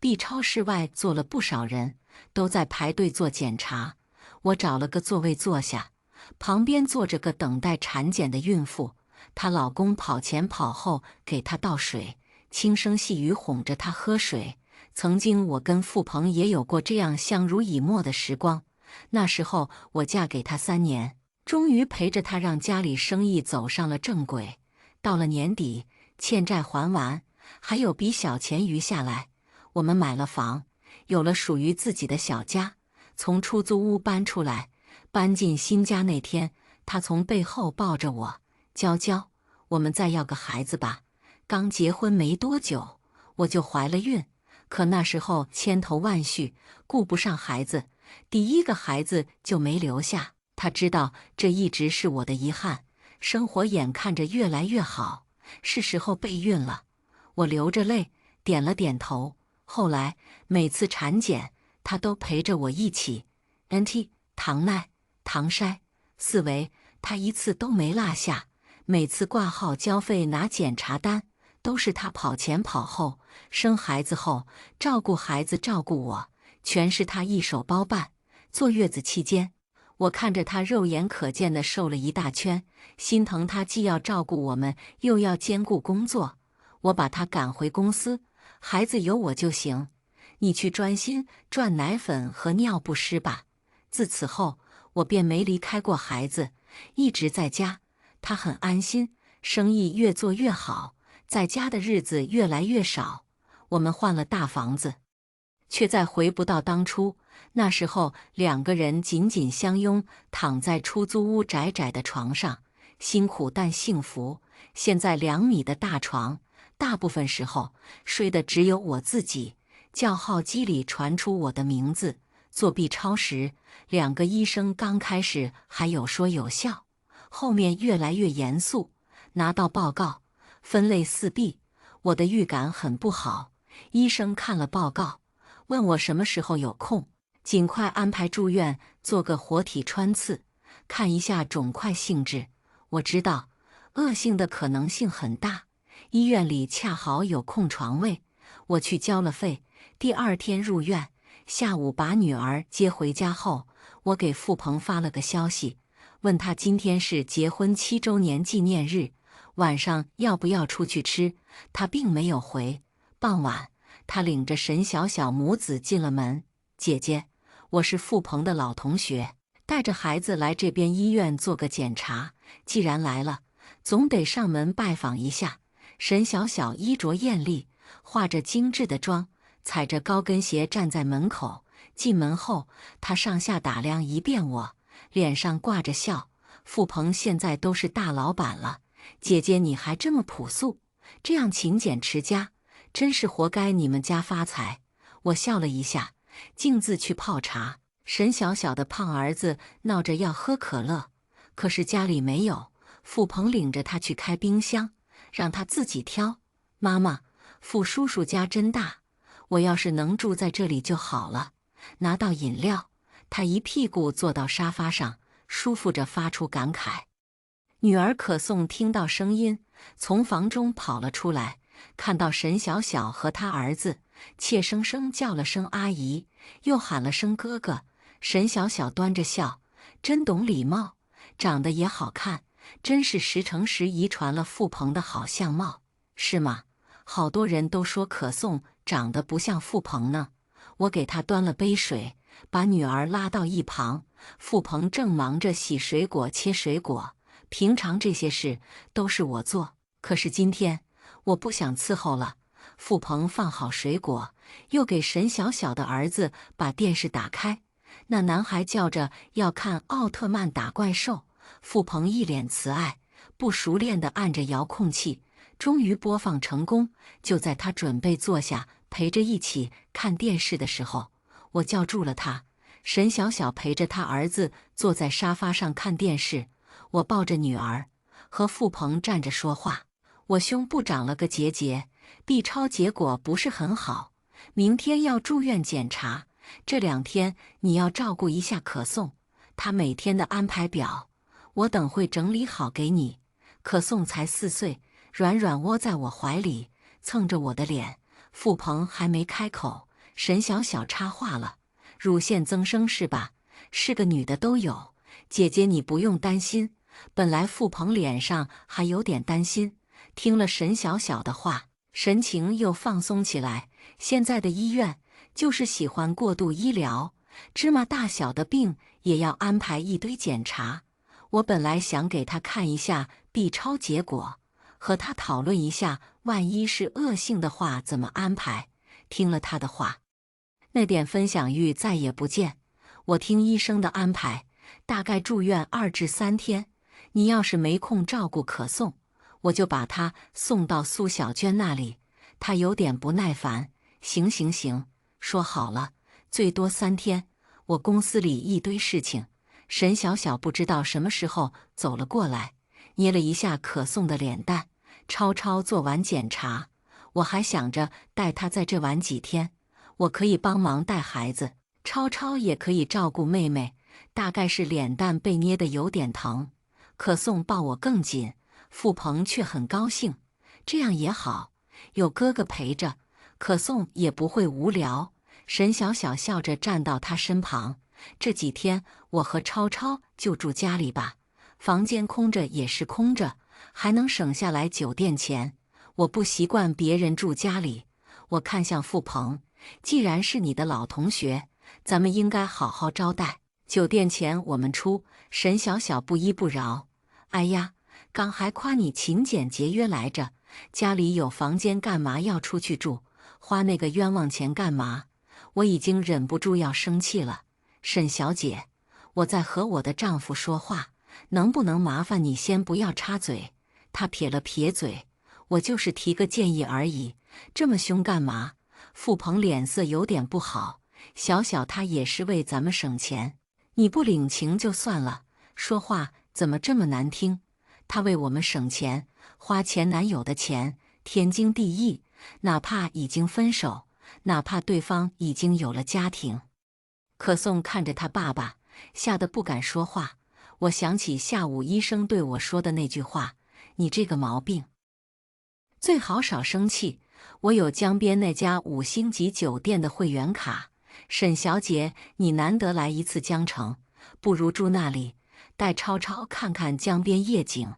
B 超室外坐了不少人，都在排队做检查。我找了个座位坐下，旁边坐着个等待产检的孕妇，她老公跑前跑后给她倒水，轻声细语哄着她喝水。曾经我跟付鹏也有过这样相濡以沫的时光，那时候我嫁给他3年，终于陪着他让家里生意走上了正轨。到了年底，欠债还完，还有笔小钱余下来，我们买了房，有了属于自己的小家。从出租屋搬出来，搬进新家那天，他从背后抱着我：“娇娇，我们再要个孩子吧。”刚结婚没多久，我就怀了孕，可那时候千头万绪，顾不上孩子，第一个孩子就没留下。他知道这一直是我的遗憾，生活眼看着越来越好，是时候备孕了。我流着泪点了点头。后来每次产检，他都陪着我一起 ，NT、唐奈、唐筛、四维，他一次都没落下。每次挂号交费拿检查单，都是他跑前跑后。生孩子后，照顾孩子照顾我，全是他一手包办。坐月子期间，我看着他肉眼可见的瘦了一大圈，心疼他既要照顾我们，又要兼顾工作。我把他赶回公司，孩子有我就行，你去专心赚奶粉和尿不湿吧。自此后，我便没离开过孩子，一直在家。他很安心，生意越做越好，在家的日子越来越少。我们换了大房子，却再回不到当初。那时候2个人紧紧相拥，躺在出租屋窄窄的床上，辛苦但幸福。现在2米的大床，大部分时候睡的只有我自己。叫号机里传出我的名字。做 B 超时，2个医生刚开始还有说有笑，后面越来越严肃。拿到报告，分类4B，我的预感很不好。医生看了报告，问我什么时候有空，尽快安排住院做个活体穿刺，看一下肿块性质。我知道恶性的可能性很大，医院里恰好有空床位，我去交了费。第2天入院，下午把女儿接回家后，我给付鹏发了个消息，问他今天是结婚7周年纪念日，晚上要不要出去吃。他并没有回。傍晚，他领着沈小小母子进了门。姐姐，我是付鹏的老同学，带着孩子来这边医院做个检查，既然来了，总得上门拜访一下。沈小小衣着艳丽，化着精致的妆，踩着高跟鞋站在门口。进门后，她上下打量一遍我，脸上挂着笑。付鹏现在都是大老板了，姐姐你还这么朴素，这样勤俭持家，真是活该你们家发财。我笑了一下，径自去泡茶。沈小小的胖儿子闹着要喝可乐，可是家里没有。傅鹏领着他去开冰箱，让他自己挑。妈妈，傅叔叔家真大，我要是能住在这里就好了。拿到饮料，他一屁股坐到沙发上，舒服着发出感慨。女儿可颂听到声音，从房中跑了出来，看到沈小小和他儿子，怯生生叫了声阿姨，又喊了声哥哥。沈小小端着笑，真懂礼貌，长得也好看，真是10成10遗传了傅鹏的好相貌，是吗？好多人都说可颂长得不像傅鹏呢。我给他端了杯水，把女儿拉到一旁。傅鹏正忙着洗水果、切水果，平常这些事都是我做，可是今天我不想伺候了。傅鹏放好水果，又给沈小小的儿子把电视打开。那男孩叫着要看奥特曼打怪兽，傅鹏一脸慈爱，不熟练地按着遥控器，终于播放成功。就在他准备坐下陪着一起看电视的时候，我叫住了他。沈小小陪着他儿子坐在沙发上看电视，我抱着女儿和傅鹏站着说话。我胸部长了个结节，B 超结果不是很好，明天要住院检查。这2天你要照顾一下可颂，她每天的安排表，我等会整理好给你。可颂才4岁，软软窝在我怀里，蹭着我的脸。傅鹏还没开口，沈小小插话了：“乳腺增生是吧？是个女的都有。姐姐你不用担心。”本来傅鹏脸上还有点担心，听了沈小小的话，神情又放松起来。现在的医院就是喜欢过度医疗，芝麻大小的病也要安排一堆检查。我本来想给他看一下 B 超结果，和他讨论一下，万一是恶性的话怎么安排。听了他的话，那点分享欲再也不见。我听医生的安排，大概住院2至3天。你要是没空照顾可颂，我就把她送到苏小娟那里。她有点不耐烦。行行行，说好了，最多3天。我公司里一堆事情。沈小小不知道什么时候走了过来，捏了一下可颂的脸蛋。超超做完检查，我还想着带她在这玩几天，我可以帮忙带孩子，超超也可以照顾妹妹。大概是脸蛋被捏得有点疼，可颂抱我更紧，傅鹏却很高兴，这样也好，有哥哥陪着，可颂也不会无聊。沈小小笑着站到他身旁，这几天我和超超就住家里吧，房间空着也是空着，还能省下来酒店钱。我不习惯别人住家里。我看向傅鹏，既然是你的老同学，咱们应该好好招待，酒店钱我们出。沈小小不依不饶，哎呀，刚还夸你勤俭节约来着，家里有房间干嘛要出去住，花那个冤枉钱干嘛？我已经忍不住要生气了。沈小姐，我在和我的丈夫说话，能不能麻烦你先不要插嘴？她撇了撇嘴，我就是提个建议而已，这么凶干嘛？傅鹏脸色有点不好，小小他也是为咱们省钱，你不领情就算了，说话怎么这么难听？他为我们省钱，花前男友的钱，天经地义，哪怕已经分手，哪怕对方已经有了家庭。可颂看着他爸爸，吓得不敢说话。我想起下午医生对我说的那句话：“你这个毛病，最好少生气。”我有江边那家5星级酒店的会员卡，沈小姐，你难得来一次江城，不如住那里，带超超看看江边夜景。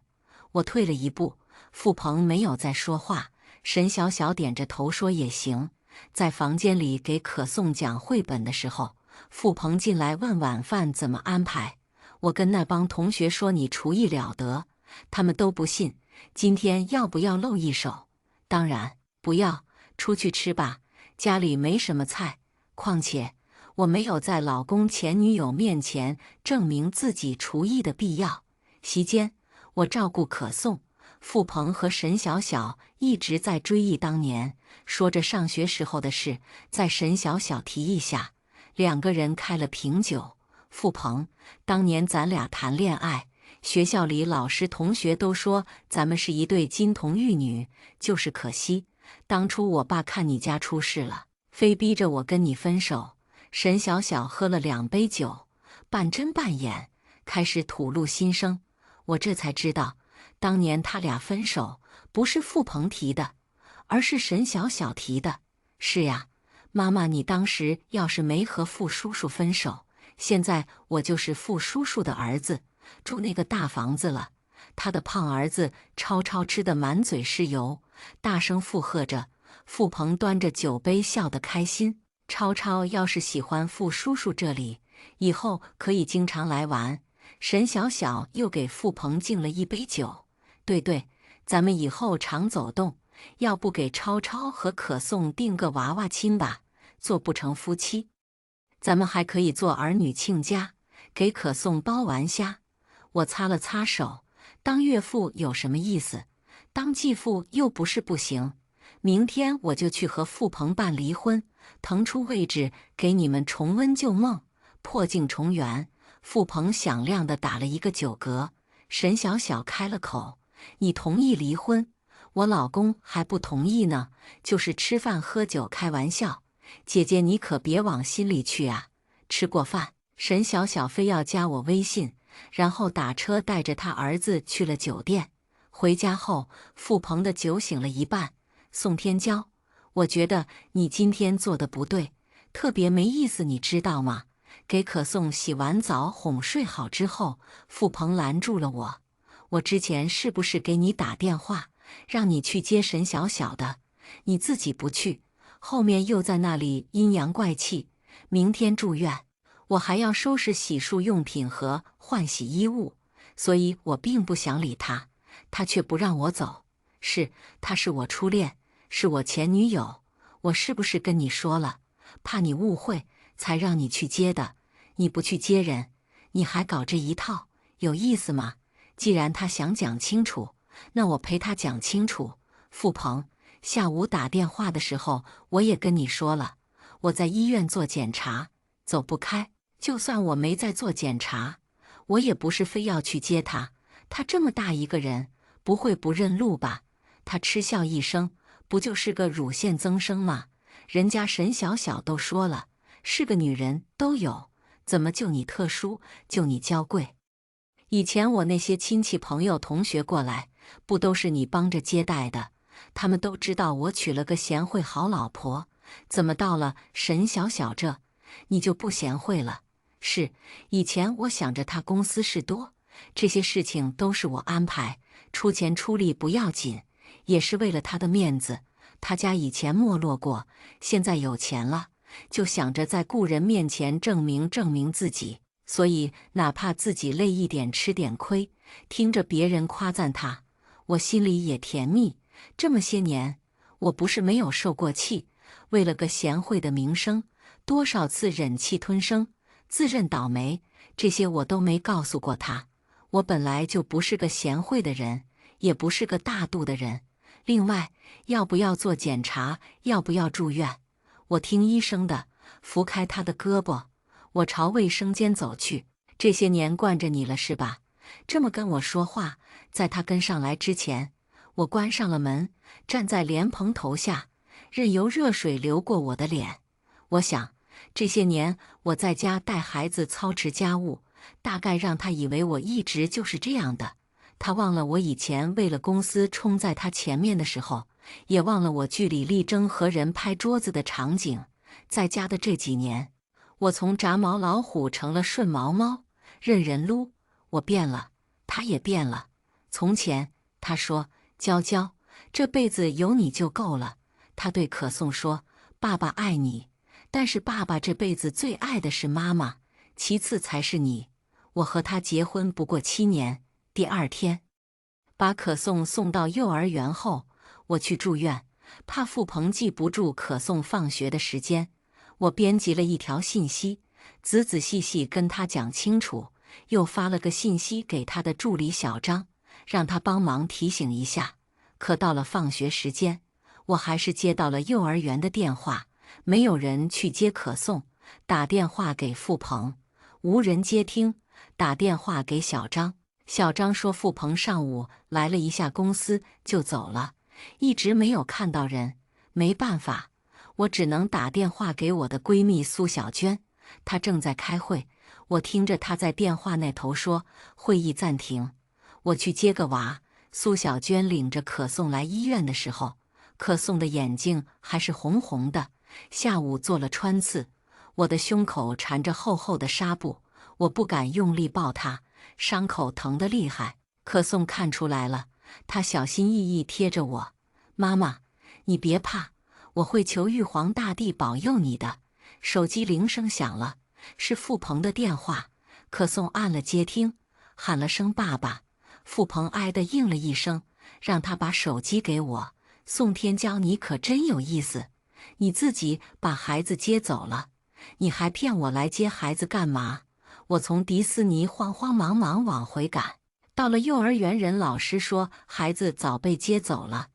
我退了一步，傅鹏没有再说话。沈小小点着头说也行。在房间里给可颂讲绘本的时候，傅鹏进来问晚饭怎么安排。我跟那帮同学说你厨艺了得，他们都不信。今天要不要露一手？当然不要，出去吃吧，家里没什么菜。况且我没有在老公前女友面前证明自己厨艺的必要。席间，我照顾可颂，付鹏和沈小小一直在追忆当年，说着上学时候的事。在沈小小提议下，两个人开了瓶酒。付鹏，当年咱俩谈恋爱，学校里老师同学都说咱们是一对金童玉女，就是可惜，当初我爸看你家出事了，非逼着我跟你分手。沈小小喝了2杯酒，半睁半掩，开始吐露心声。我这才知道，当年他俩分手不是付鹏提的，而是沈小小提的。是呀，妈妈，你当时要是没和付叔叔分手，现在我就是付叔叔的儿子，住那个大房子了。他的胖儿子超超吃得满嘴是油，大声附和着。付鹏端着酒杯笑得开心。超超要是喜欢付叔叔这里，以后可以经常来玩。沈小小又给付鹏敬了1杯酒。对对，咱们以后常走动，要不给超超和可颂订个娃娃亲吧？做不成夫妻，咱们还可以做儿女亲家，给可颂包完虾。我擦了擦手，当岳父有什么意思？当继父又不是不行。明天我就去和付鹏办离婚，腾出位置给你们重温旧梦，破镜重圆。付鹏响亮地打了一个酒嗝。沈小小开了口：“你同意离婚？我老公还不同意呢，就是吃饭喝酒开玩笑。姐姐你可别往心里去啊。”吃过饭，沈小小非要加我微信，然后打车带着他儿子去了酒店。回家后，付鹏的酒醒了一半。宋天骄，我觉得你今天做的不对，特别没意思，你知道吗？给可颂洗完澡哄睡好之后，付鹏拦住了我。我之前是不是给你打电话，让你去接沈小小的？你自己不去，后面又在那里阴阳怪气。明天住院，我还要收拾洗漱用品和换洗衣物，所以我并不想理他，他却不让我走。是，她是我初恋，是我前女友，我是不是跟你说了，怕你误会，才让你去接的？你不去接人，你还搞这一套，有意思吗？既然他想讲清楚，那我陪他讲清楚。付鹏，下午打电话的时候，我也跟你说了，我在医院做检查，走不开。就算我没在做检查，我也不是非要去接他。他这么大一个人，不会不认路吧？他嗤笑一声，不就是个乳腺增生吗？人家沈小小都说了，是个女人都有，怎么就你特殊，就你娇贵？以前我那些亲戚朋友同学过来，不都是你帮着接待的？他们都知道我娶了个贤惠好老婆，怎么到了沈小小这，你就不贤惠了？是，以前我想着他公司事多，这些事情都是我安排，出钱出力不要紧，也是为了他的面子。他家以前没落过，现在有钱了，就想着在故人面前证明自己，所以哪怕自己累一点吃点亏，听着别人夸赞他，我心里也甜蜜。这么些年，我不是没有受过气，为了个贤惠的名声，多少次忍气吞声，自认倒霉，这些我都没告诉过他。我本来就不是个贤惠的人，也不是个大度的人。另外，要不要做检查，要不要住院，我听医生的，扶开他的胳膊，我朝卫生间走去。这些年惯着你了是吧？这么跟我说话。在他跟上来之前，我关上了门，站在莲蓬头下，任由热水流过我的脸。我想，这些年我在家带孩子操持家务，大概让他以为我一直就是这样的。他忘了我以前为了公司冲在他前面的时候，也忘了我据理力争和人拍桌子的场景。在家的这几年，我从炸毛老虎成了顺毛猫，任人撸。我变了，他也变了。从前他说：“娇娇，这辈子有你就够了。”他对可颂说：“爸爸爱你，但是爸爸这辈子最爱的是妈妈，其次才是你。”我和他结婚不过7年。第2天，把可颂送到幼儿园后，我去住院，怕付鹏记不住可颂放学的时间，我编辑了一条信息，仔仔细细跟他讲清楚，又发了个信息给他的助理小张，让他帮忙提醒一下。可到了放学时间，我还是接到了幼儿园的电话，没有人去接可颂。打电话给付鹏，无人接听。打电话给小张，小张说付鹏上午来了一下公司就走了，一直没有看到人。没办法，我只能打电话给我的闺蜜苏小娟，她正在开会。我听着她在电话那头说会议暂停，我去接个娃。苏小娟领着可颂来医院的时候，可颂的眼睛还是红红的，下午做了穿刺。我的胸口缠着厚厚的纱布，我不敢用力抱她，伤口疼得厉害。可颂看出来了，她小心翼翼贴着我：“妈妈，你别怕，我会求玉皇大帝保佑你的。”手机铃声响了，是付鹏的电话。可颂按了接听，喊了声爸爸。付鹏哀地应了一声，让他把手机给我。宋天骄，你可真有意思，你自己把孩子接走了，你还骗我来接孩子干嘛？我从迪士尼慌慌忙忙往回赶，到了幼儿园，人老师说孩子早被接走了。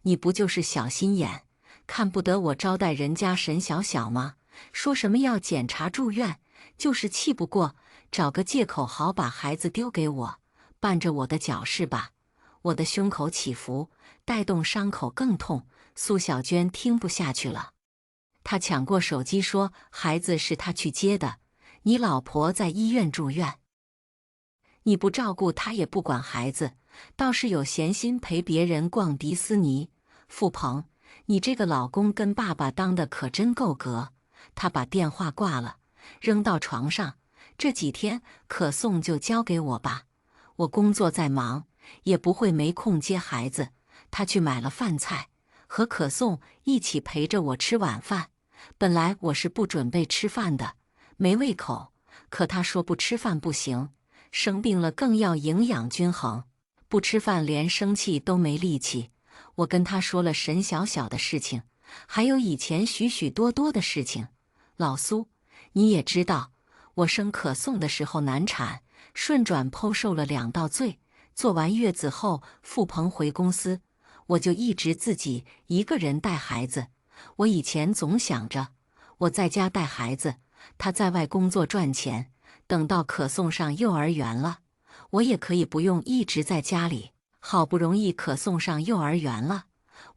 你不就是小心眼，看不得我招待人家沈小小吗？说什么要检查住院，就是气不过，找个借口好把孩子丢给我，绊着我的脚是吧？我的胸口起伏，带动伤口更痛。苏小娟听不下去了，她抢过手机说：“孩子是她去接的，你老婆在医院住院，你不照顾她也不管孩子，倒是有闲心陪别人逛迪士尼。付鹏，你这个老公跟爸爸当的可真够格。”他把电话挂了，扔到床上。这几天可颂就交给我吧，我工作在忙，也不会没空接孩子。他去买了饭菜，和可颂一起陪着我吃晚饭。本来我是不准备吃饭的，没胃口，可他说不吃饭不行，生病了更要营养均衡，不吃饭连生气都没力气。我跟他说了沈小小的事情，还有以前许许多多的事情。老苏，你也知道，我生可颂的时候难产，顺转剖受了2道罪。做完月子后，付鹏回公司，我就一直自己一个人带孩子。我以前总想着，我在家带孩子，他在外工作赚钱，等到可颂上幼儿园了，我也可以不用一直在家里。好不容易可颂上幼儿园了，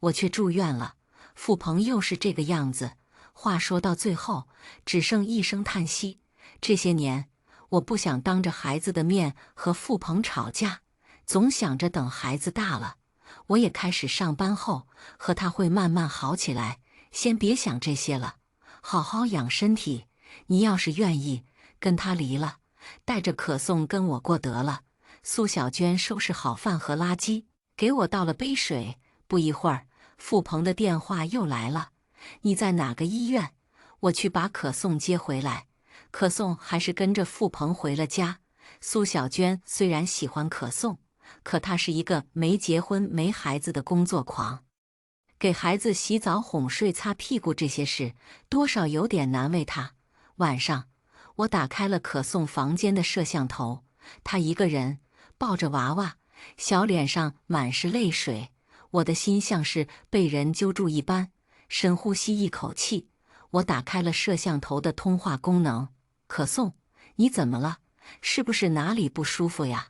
我却住院了。付鹏又是这个样子。话说到最后，只剩一声叹息。这些年，我不想当着孩子的面和付鹏吵架，总想着等孩子大了，我也开始上班后，和他会慢慢好起来。先别想这些了，好好养身体。你要是愿意，跟他离了，带着可颂跟我过得了。苏小娟收拾好饭和垃圾，给我倒了杯水。不一会儿，付鹏的电话又来了。你在哪个医院？我去把可颂接回来。可颂还是跟着付鹏回了家。苏小娟虽然喜欢可颂，可她是一个没结婚没孩子的工作狂，给孩子洗澡、哄睡、擦屁股这些事，多少有点难为她。晚上，我打开了可颂房间的摄像头，她一个人抱着娃娃，小脸上满是泪水。我的心像是被人揪住一般，深呼吸一口气，我打开了摄像头的通话功能。可颂，你怎么了？是不是哪里不舒服呀？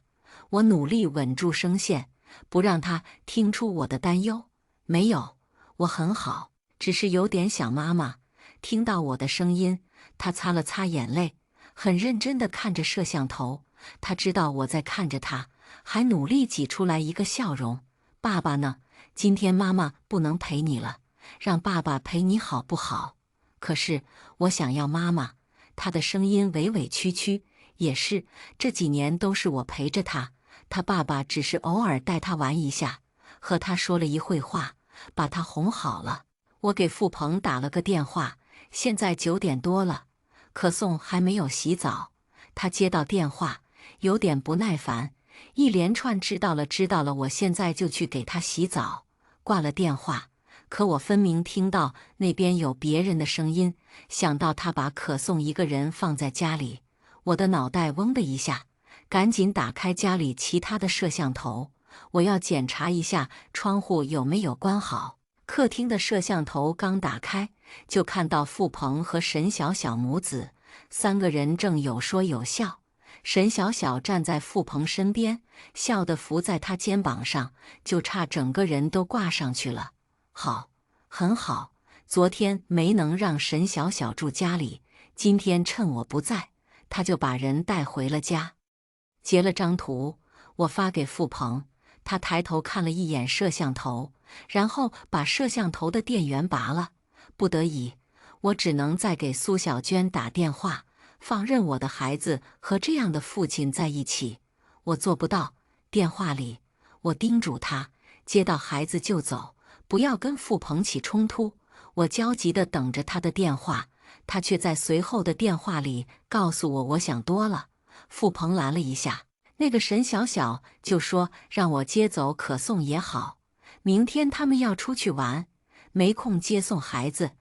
我努力稳住声线，不让他听出我的担忧。没有，我很好，只是有点想妈妈。听到我的声音，他擦了擦眼泪，很认真地看着摄像头。他知道我在看着他，还努力挤出来一个笑容。爸爸呢？今天妈妈不能陪你了，让爸爸陪你好不好？可是我想要妈妈。他的声音委委屈屈。也是，这几年都是我陪着他，他爸爸只是偶尔带他玩一下，和他说了一会话，把他哄好了。我给付鹏打了个电话，现在9点多了，可颂还没有洗澡。他接到电话，有点不耐烦，一连串知道了，我现在就去给他洗澡。挂了电话，可我分明听到那边有别人的声音，想到他把可颂一个人放在家里，我的脑袋嗡的一下，赶紧打开家里其他的摄像头。我要检查一下窗户有没有关好。客厅的摄像头刚打开，就看到付鹏和沈小小母子3个人正有说有笑。沈小小站在付鹏身边，笑得伏在他肩膀上，就差整个人都挂上去了。好，很好。昨天没能让沈小小住家里，今天趁我不在，他就把人带回了家。截了张图，我发给付鹏，他抬头看了一眼摄像头，然后把摄像头的电源拔了。不得已，我只能再给苏小娟打电话，放任我的孩子和这样的父亲在一起，我做不到。电话里，我叮嘱他，接到孩子就走，不要跟付鹏起冲突。我焦急地等着他的电话，他却在随后的电话里告诉我想多了。付鹏拦了一下，那个沈小小就说让我接走可颂也好，明天他们要出去玩，没空接送孩子，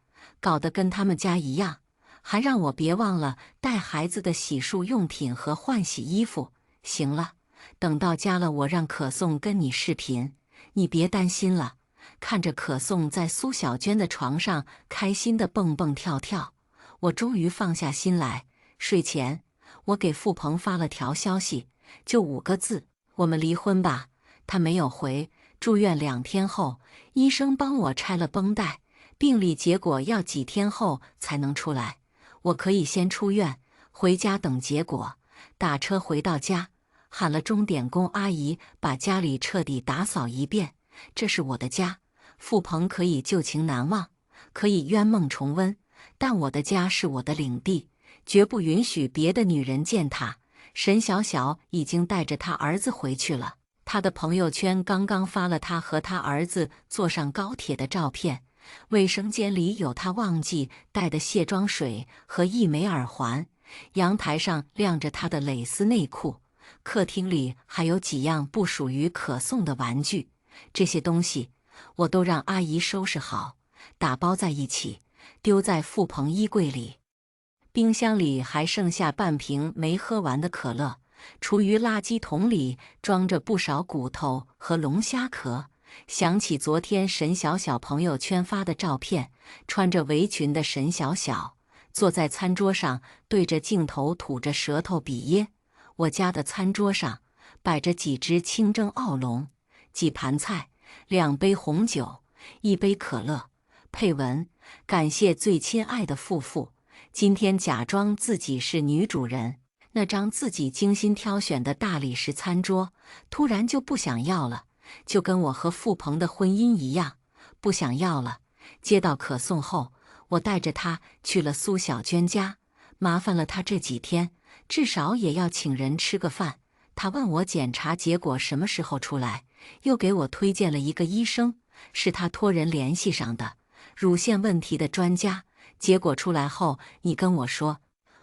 搞得跟他们家一样，还让我别忘了带孩子的洗漱用品和换洗衣服。行了，等到家了我让可颂跟你视频，你别担心了。看着可颂在苏小娟的床上开心的蹦蹦跳跳，我终于放下心来。睡前，我给付鹏发了条消息，就5个字：我们离婚吧。他没有回。住院2天后，医生帮我拆了绷带，病理结果要几天后才能出来。我可以先出院，回家等结果。打车回到家，喊了钟点工阿姨把家里彻底打扫一遍。这是我的家，付鹏可以旧情难忘，可以冤梦重温，但我的家是我的领地，绝不允许别的女人践踏。沈小小已经带着他儿子回去了，他的朋友圈刚刚发了他和他儿子坐上高铁的照片，卫生间里有他忘记带的卸妆水和1枚耳环，阳台上晾着他的蕾丝内裤，客厅里还有几样不属于可颂的玩具。这些东西我都让阿姨收拾好，打包在一起，丢在付鹏衣柜里。冰箱里还剩下半瓶没喝完的可乐，厨余垃圾桶里装着不少骨头和龙虾壳。想起昨天沈小小朋友圈发的照片，穿着围裙的沈小小坐在餐桌上，对着镜头吐着舌头比耶。我家的餐桌上摆着几只清蒸澳龙，几盘菜，2杯红酒，1杯可乐，配文：感谢最亲爱的付付，今天假装自己是女主人。那张自己精心挑选的大理石餐桌，突然就不想要了，就跟我和付鹏的婚姻一样，不想要了。接到可颂后，我带着他去了苏小娟家，麻烦了他这几天，至少也要请人吃个饭。他问我检查结果什么时候出来，又给我推荐了一个医生，是他托人联系上的，乳腺问题的专家。结果出来后，你跟我说，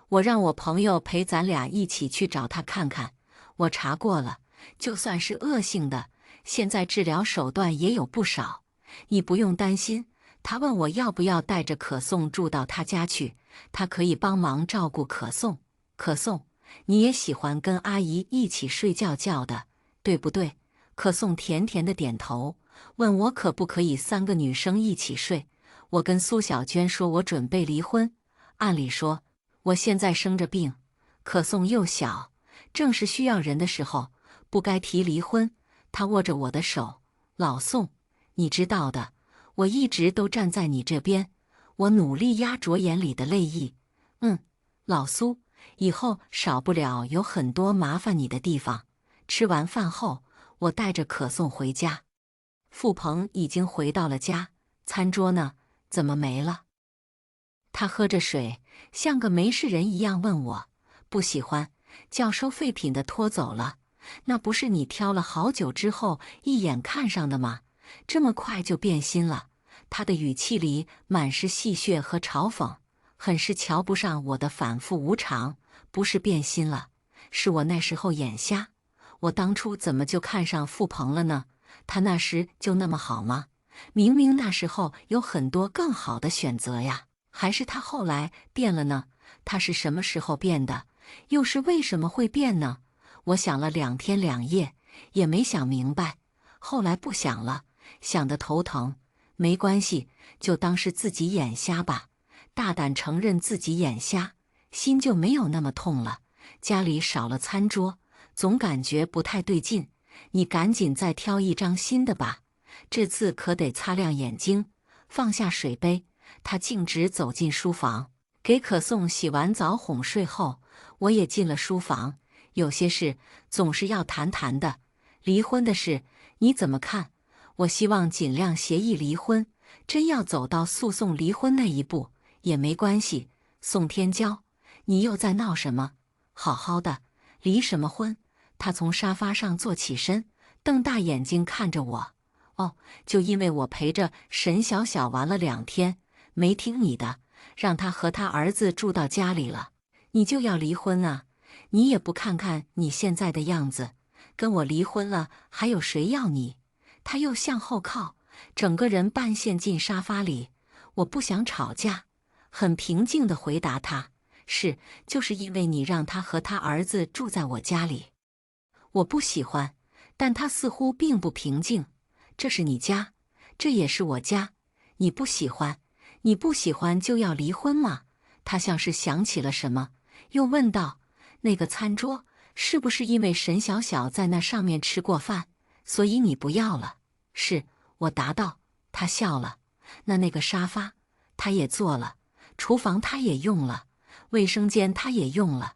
我让我朋友陪咱俩一起去找他看看。我查过了，就算是恶性的，现在治疗手段也有不少，你不用担心。他问我要不要带着可颂住到他家去，他可以帮忙照顾可颂。可颂，你也喜欢跟阿姨一起睡觉觉的，对不对？可颂甜甜的点头，问我可不可以3个女生一起睡。我跟苏小娟说我准备离婚，按理说我现在生着病，可颂又小，正是需要人的时候，不该提离婚。她握着我的手，老宋，你知道的，我一直都站在你这边。我努力压着眼里的泪意。老苏，以后少不了有很多麻烦你的地方。吃完饭后，我带着可颂回家。付鹏已经回到了家，餐桌呢？怎么没了？他喝着水，像个没事人一样问我，不喜欢，叫收废品的拖走了。那不是你挑了好久之后一眼看上的吗？这么快就变心了？他的语气里满是戏谑和嘲讽，很是瞧不上我的反复无常。不是变心了，是我那时候眼瞎。我当初怎么就看上付鹏了呢？他那时就那么好吗？明明那时候有很多更好的选择呀。还是他后来变了呢？他是什么时候变的？又是为什么会变呢？我想了2天2夜，也没想明白。后来不想了，想得头疼。没关系，就当是自己眼瞎吧。大胆承认自己眼瞎，心就没有那么痛了。家里少了餐桌，总感觉不太对劲。你赶紧再挑一张新的吧，这次可得擦亮眼睛。放下水杯，他径直走进书房，给可颂洗完澡哄睡后，我也进了书房。有些事总是要谈谈的，离婚的事你怎么看？我希望尽量协议离婚，真要走到诉讼离婚那一步也没关系。宋天骄，你又在闹什么？好好的，离什么婚？他从沙发上坐起身，瞪大眼睛看着我。哦，就因为我陪着沈小小玩了2天，没听你的，让他和他儿子住到家里了，你就要离婚啊？你也不看看你现在的样子，跟我离婚了，还有谁要你？他又向后靠，整个人半陷进沙发里。我不想吵架，很平静地回答他：是，就是因为你让他和他儿子住在我家里。我不喜欢，但他似乎并不平静。这是你家，这也是我家，你不喜欢，你不喜欢就要离婚吗？他像是想起了什么，又问道：那个餐桌是不是因为沈小小在那上面吃过饭，所以你不要了？是，我答道。他笑了。那个沙发他也坐了，厨房他也用了，卫生间他也用了，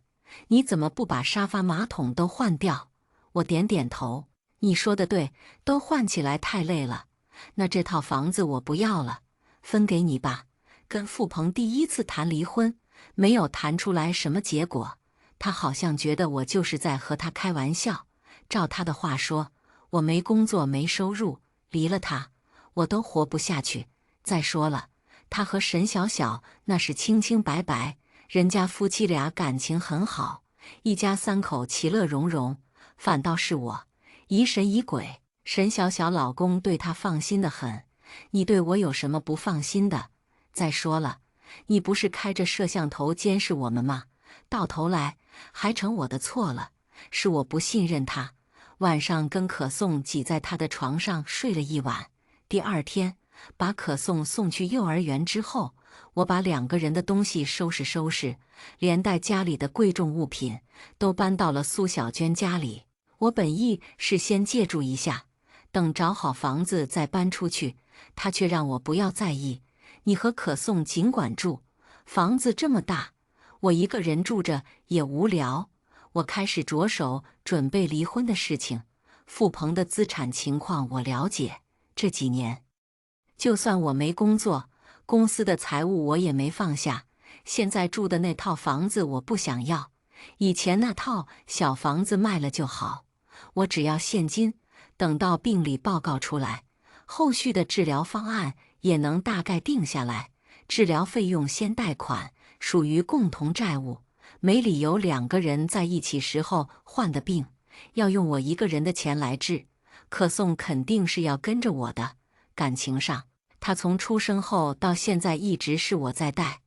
你怎么不把沙发马桶都换掉？我点点头。你说的对，都换起来太累了。那这套房子我不要了，分给你吧。跟付鹏第一次谈离婚，没有谈出来什么结果，他好像觉得我就是在和他开玩笑。照他的话说，我没工作没收入，离了他我都活不下去。再说了，他和沈小小那是清清白白，人家夫妻俩感情很好，一家3口其乐融融，反倒是我疑神疑鬼。沈小小老公对她放心的很，你对我有什么不放心的？再说了，你不是开着摄像头监视我们吗？到头来还成我的错了，是我不信任他。晚上跟可颂挤在他的床上睡了一晚。第2天把可颂送去幼儿园之后，我把2个人的东西收拾收拾，连带家里的贵重物品都搬到了苏小娟家里。我本意是先借住一下，等找好房子再搬出去，他却让我不要在意。你和可颂尽管住，房子这么大，我一个人住着也无聊。我开始着手准备离婚的事情。付鹏的资产情况我了解，这几年就算我没工作，公司的财务我也没放下。现在住的那套房子我不想要，以前那套小房子卖了就好。我只要现金，等到病理报告出来，后续的治疗方案也能大概定下来。治疗费用先贷款，属于共同债务，没理由2个人在一起时候患的病，要用我一个人的钱来治。可颂肯定是要跟着我的，感情上，他从出生后到现在一直是我在带，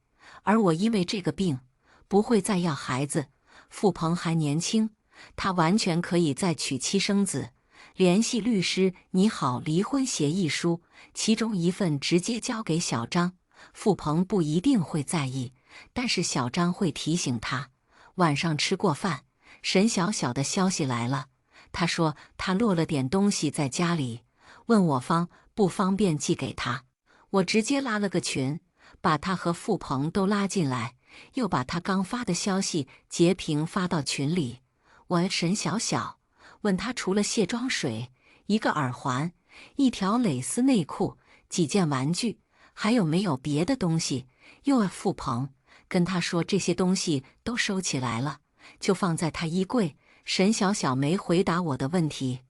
而我因为这个病，不会再要孩子。付鹏还年轻，他完全可以再娶妻生子。联系律师拟好离婚协议书，其中一份直接交给小张。付鹏不一定会在意，但是小张会提醒他。晚上吃过饭，沈小小的消息来了，他说他落了点东西在家里，问我方不方便寄给他。我直接拉了个群，把他和付鹏都拉进来，又把他刚发的消息截屏发到群里。我沈小小问他，除了卸妆水、1个耳环、1条蕾丝内裤、几件玩具，还有没有别的东西？又问付鹏，跟他说这些东西都收起来了，就放在他衣柜。沈小小没回答我的问题，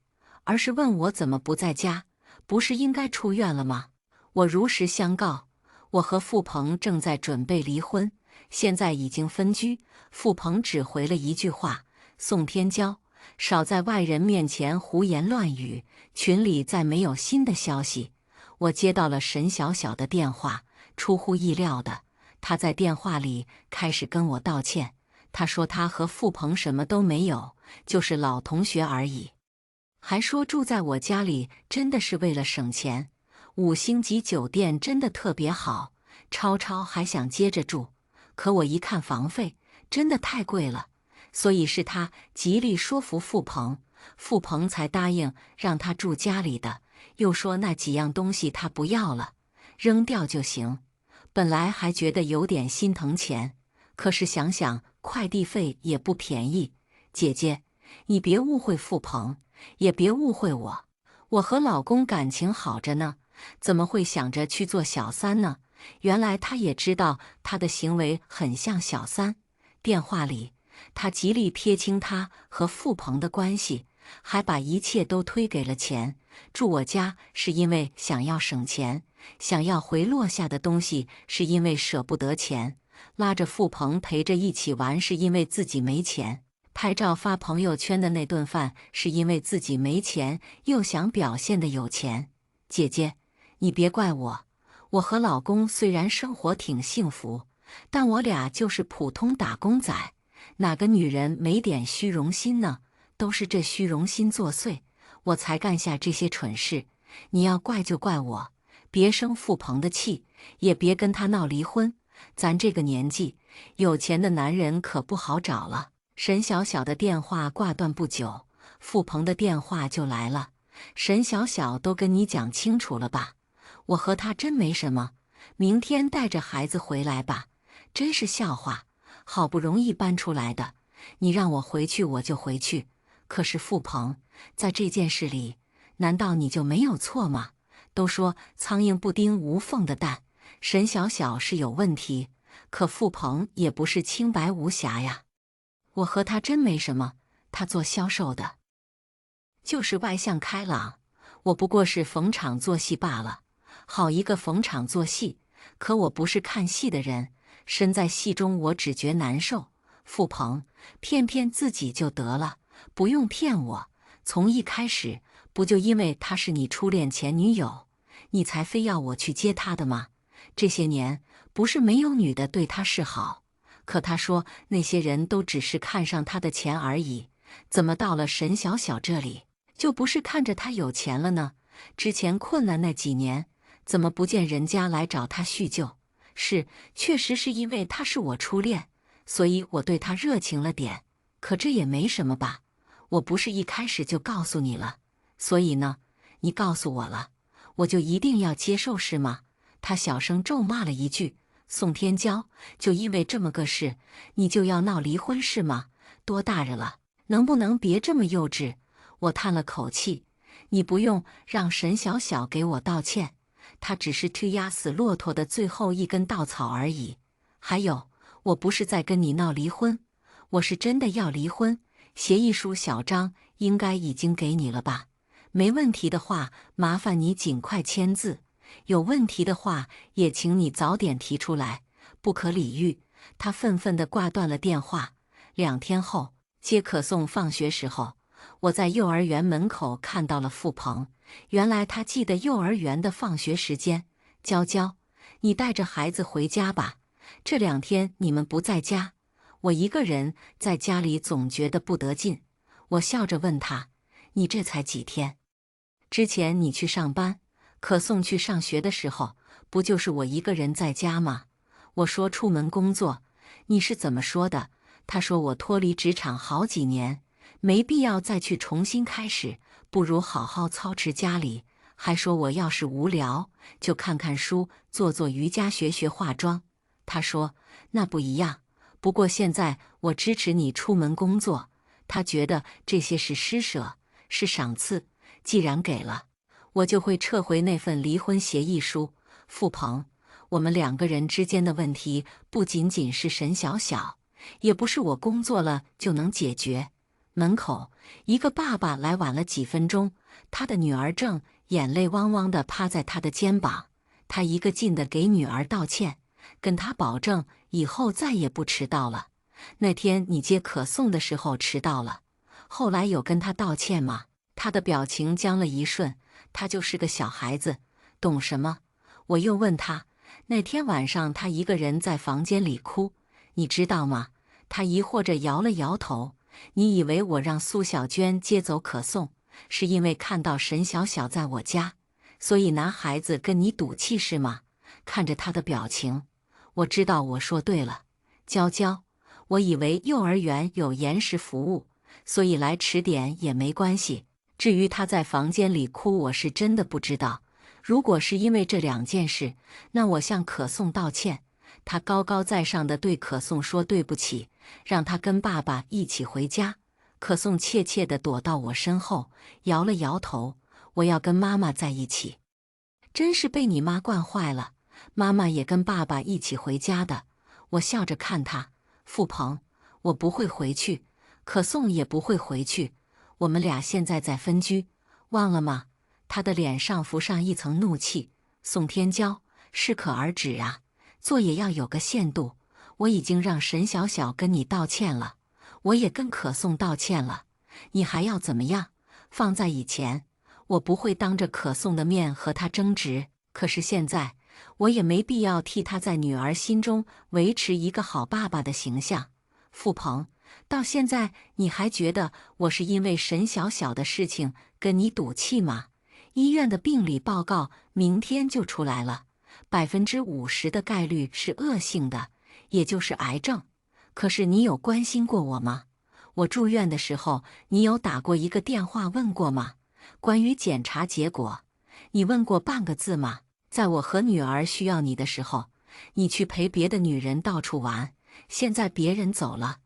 而是问我怎么不在家，不是应该出院了吗？我如实相告，我和付鹏正在准备离婚，现在已经分居。付鹏只回了一句话：宋天骄，少在外人面前胡言乱语。群里再没有新的消息。我接到了沈小小的电话，出乎意料的，她在电话里开始跟我道歉。她说她和付鹏什么都没有，就是老同学而已。还说住在我家里真的是为了省钱，5星级酒店真的特别好。超超还想接着住，可我一看房费真的太贵了，所以是他极力说服付鹏，付鹏才答应让他住家里的，又说那几样东西他不要了，扔掉就行。本来还觉得有点心疼钱，可是想想快递费也不便宜。姐姐，你别误会付鹏，也别误会我，我和老公感情好着呢，怎么会想着去做小三呢？原来他也知道他的行为很像小三。电话里，他极力撇清他和付鹏的关系，还把一切都推给了钱。住我家是因为想要省钱，想要回落下的东西是因为舍不得钱，拉着付鹏陪着一起玩是因为自己没钱，拍照发朋友圈的那顿饭是因为自己没钱，又想表现的有钱。姐姐，你别怪我。我和老公虽然生活挺幸福，但我俩就是普通打工仔，哪个女人没点虚荣心呢？都是这虚荣心作祟，我才干下这些蠢事。你要怪就怪我，别生付鹏的气，也别跟他闹离婚。咱这个年纪，有钱的男人可不好找了。沈小小的电话挂断不久，付鹏的电话就来了。沈小小都跟你讲清楚了吧？我和他真没什么，明天带着孩子回来吧。真是笑话，好不容易搬出来的，你让我回去我就回去。可是付鹏，在这件事里，难道你就没有错吗？都说苍蝇不叮无缝的蛋，沈小小是有问题，可付鹏也不是清白无瑕呀。我和他真没什么，他做销售的，就是外向开朗，我不过是逢场作戏罢了。好一个逢场作戏！可我不是看戏的人，身在戏中我只觉难受。付鹏，骗骗自己就得了，不用骗我。从一开始，不就因为她是你初恋前女友，你才非要我去接她的吗？这些年，不是没有女的对他示好，可他说那些人都只是看上他的钱而已。怎么到了沈小小这里，就不是看着他有钱了呢？之前困难那几年，怎么不见人家来找他叙旧？是，确实是因为他是我初恋，所以我对他热情了点。可这也没什么吧？我不是一开始就告诉你了，所以呢，你告诉我了，我就一定要接受是吗？他小声咒骂了一句。宋天骄，就因为这么个事，你就要闹离婚是吗？多大人了，能不能别这么幼稚？我叹了口气，你不用让沈小小给我道歉。他只是推压死骆驼的最后一根稻草而已。还有，我不是在跟你闹离婚，我是真的要离婚。协议书小张应该已经给你了吧？没问题的话，麻烦你尽快签字；有问题的话，也请你早点提出来，不可理喻。他愤愤地挂断了电话。2天后，接可颂放学时候，我在幼儿园门口看到了付鹏。原来他记得幼儿园的放学时间。娇娇，你带着孩子回家吧，这2天你们不在家，我一个人在家里总觉得不得劲。我笑着问他，你这才几天？之前你去上班，可颂去上学的时候，不就是我一个人在家吗？我说出门工作，你是怎么说的？他说我脱离职场好几年，没必要再去重新开始，不如好好操持家里。还说我要是无聊，就看看书，做做瑜伽，学学化妆。他说那不一样，不过现在我支持你出门工作。他觉得这些是施舍，是赏赐，既然给了，我就会撤回那份离婚协议书。付鹏，我们2个人之间的问题不仅仅是沈小小，也不是我工作了就能解决。门口，一个爸爸来晚了几分钟，他的女儿正眼泪汪汪地趴在他的肩膀。他一个劲地给女儿道歉，跟他保证以后再也不迟到了。那天你接可颂的时候迟到了，后来有跟他道歉吗？他的表情僵了一瞬，他就是个小孩子，懂什么？我又问他，那天晚上他一个人在房间里哭，你知道吗？他疑惑着摇了摇头。你以为我让苏小娟接走可颂，是因为看到沈小小在我家，所以拿孩子跟你赌气是吗？看着他的表情，我知道我说对了。娇娇，我以为幼儿园有延时服务，所以来迟点也没关系。至于他在房间里哭，我是真的不知道。如果是因为这2件事，那我向可颂道歉。他高高在上的对可颂说对不起，让他跟爸爸一起回家。可颂怯怯地躲到我身后，摇了摇头：“我要跟妈妈在一起。”真是被你妈惯坏了，妈妈也跟爸爸一起回家的。我笑着看他，傅鹏，我不会回去，可颂也不会回去，我们俩现在在分居，忘了吗？他的脸上浮上一层怒气。宋天骄，适可而止啊，做也要有个限度。我已经让沈小小跟你道歉了，我也跟可颂道歉了，你还要怎么样？放在以前，我不会当着可颂的面和他争执，可是现在，我也没必要替他在女儿心中维持一个好爸爸的形象。傅鹏，到现在你还觉得我是因为沈小小的事情跟你赌气吗？医院的病理报告明天就出来了，50%的概率是恶性的，也就是癌症。可是你有关心过我吗？我住院的时候，你有打过一个电话问过吗？关于检查结果，你问过半个字吗？在我和女儿需要你的时候，你去陪别的女人到处玩。现在别人走了，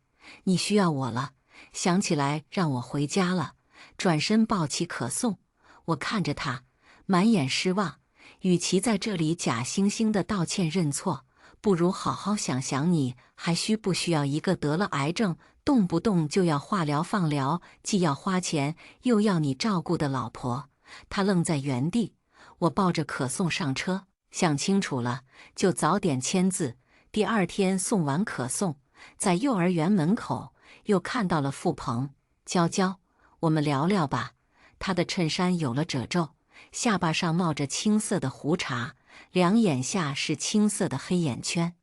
你需要我了，想起来让我回家了。转身抱起可颂，我看着他，满眼失望。与其在这里假惺惺的道歉认错，不如好好想想你还需不需要一个得了癌症，动不动就要化疗放疗，既要花钱又要你照顾的老婆。他愣在原地，我抱着可颂上车，想清楚了，就早点签字。第2天送完可颂，在幼儿园门口又看到了傅鹏。娇娇，我们聊聊吧。他的衬衫有了褶皱，下巴上冒着青色的胡茬，两眼下是青色的黑眼圈。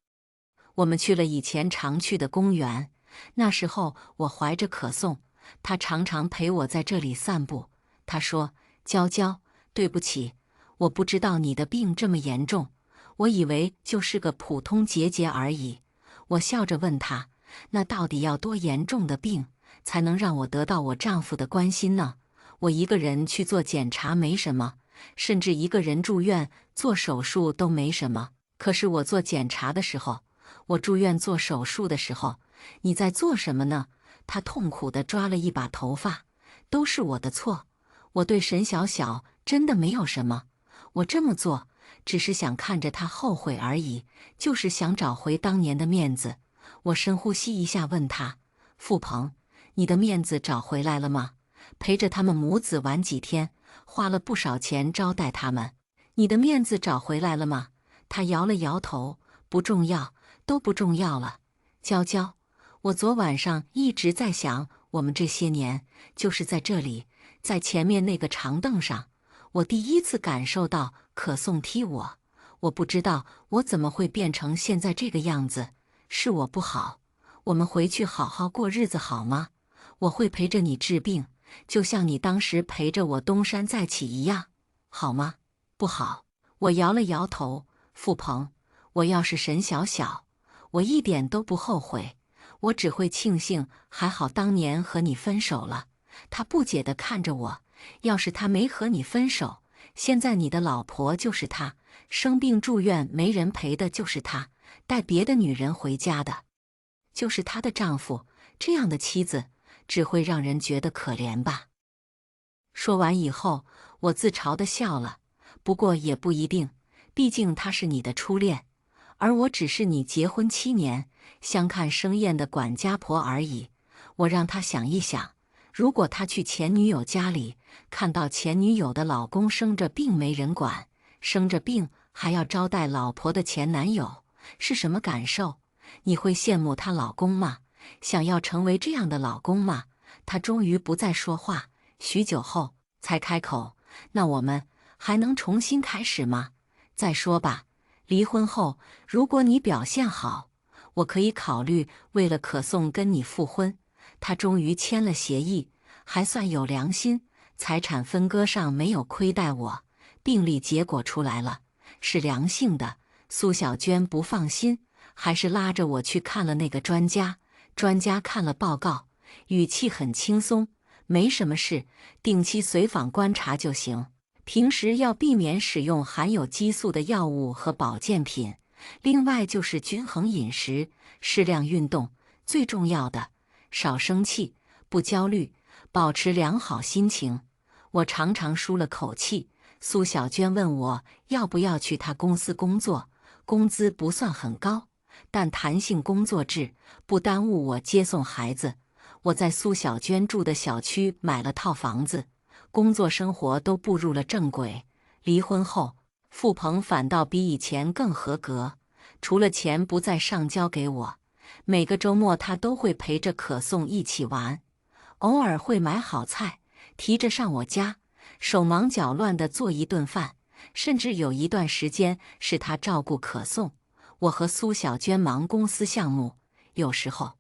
我们去了以前常去的公园，那时候我怀着可颂，他常常陪我在这里散步。他说：“娇娇，对不起，我不知道你的病这么严重，我以为就是个普通结节而已。”我笑着问他：“那到底要多严重的病，才能让我得到我丈夫的关心呢？我一个人去做检查没什么，甚至一个人住院做手术都没什么。可是我做检查的时候，我住院做手术的时候，你在做什么呢？”他痛苦地抓了一把头发：“都是我的错，我对沈小小真的没有什么，我这么做只是想看着他后悔而已，就是想找回当年的面子。”我深呼吸一下，问他：“傅鹏，你的面子找回来了吗？陪着他们母子玩几天，花了不少钱招待他们，你的面子找回来了吗？”他摇了摇头：“不重要，都不重要了。娇娇，我昨晚上一直在想，我们这些年就是在这里，在前面那个长凳上，我第一次感受到可颂踢我。我不知道我怎么会变成现在这个样子，是我不好。我们回去好好过日子好吗？我会陪着你治病，就像你当时陪着我东山再起一样，好吗？”“不好。”我摇了摇头。傅鹏，我要是沈小小，我一点都不后悔，我只会庆幸还好当年和你分手了。他不解地看着我：“要是他没和你分手，现在你的老婆就是他，生病住院没人陪的就是他，带别的女人回家的就是他的丈夫，这样的妻子只会让人觉得可怜吧。”说完以后，我自嘲地笑了。不过也不一定，毕竟他是你的初恋，而我只是你结婚7年、相看生厌的管家婆而已。我让他想一想，如果他去前女友家里，看到前女友的老公生着病没人管，生着病还要招待老婆的前男友，是什么感受？你会羡慕她老公吗？想要成为这样的老公吗？他终于不再说话，许久后才开口：“那我们还能重新开始吗？再说吧，离婚后，如果你表现好，我可以考虑为了可颂跟你复婚。”他终于签了协议，还算有良心，财产分割上没有亏待我，病历结果出来了，是良性的。苏小娟不放心，还是拉着我去看了那个专家。专家看了报告，语气很轻松，没什么事，定期随访观察就行。平时要避免使用含有激素的药物和保健品，另外就是均衡饮食，适量运动，最重要的，少生气，不焦虑，保持良好心情。我常常舒了口气。苏小娟问我要不要去她公司工作，工资不算很高，但弹性工作制，不耽误我接送孩子。我在苏小娟住的小区买了套房子，工作生活都步入了正轨。离婚后，付鹏反倒比以前更合格，除了钱不再上交给我，每个周末他都会陪着可颂一起玩，偶尔会买好菜提着上我家，手忙脚乱地做一顿饭，甚至有一段时间是他照顾可颂，我和苏小娟忙公司项目。有时候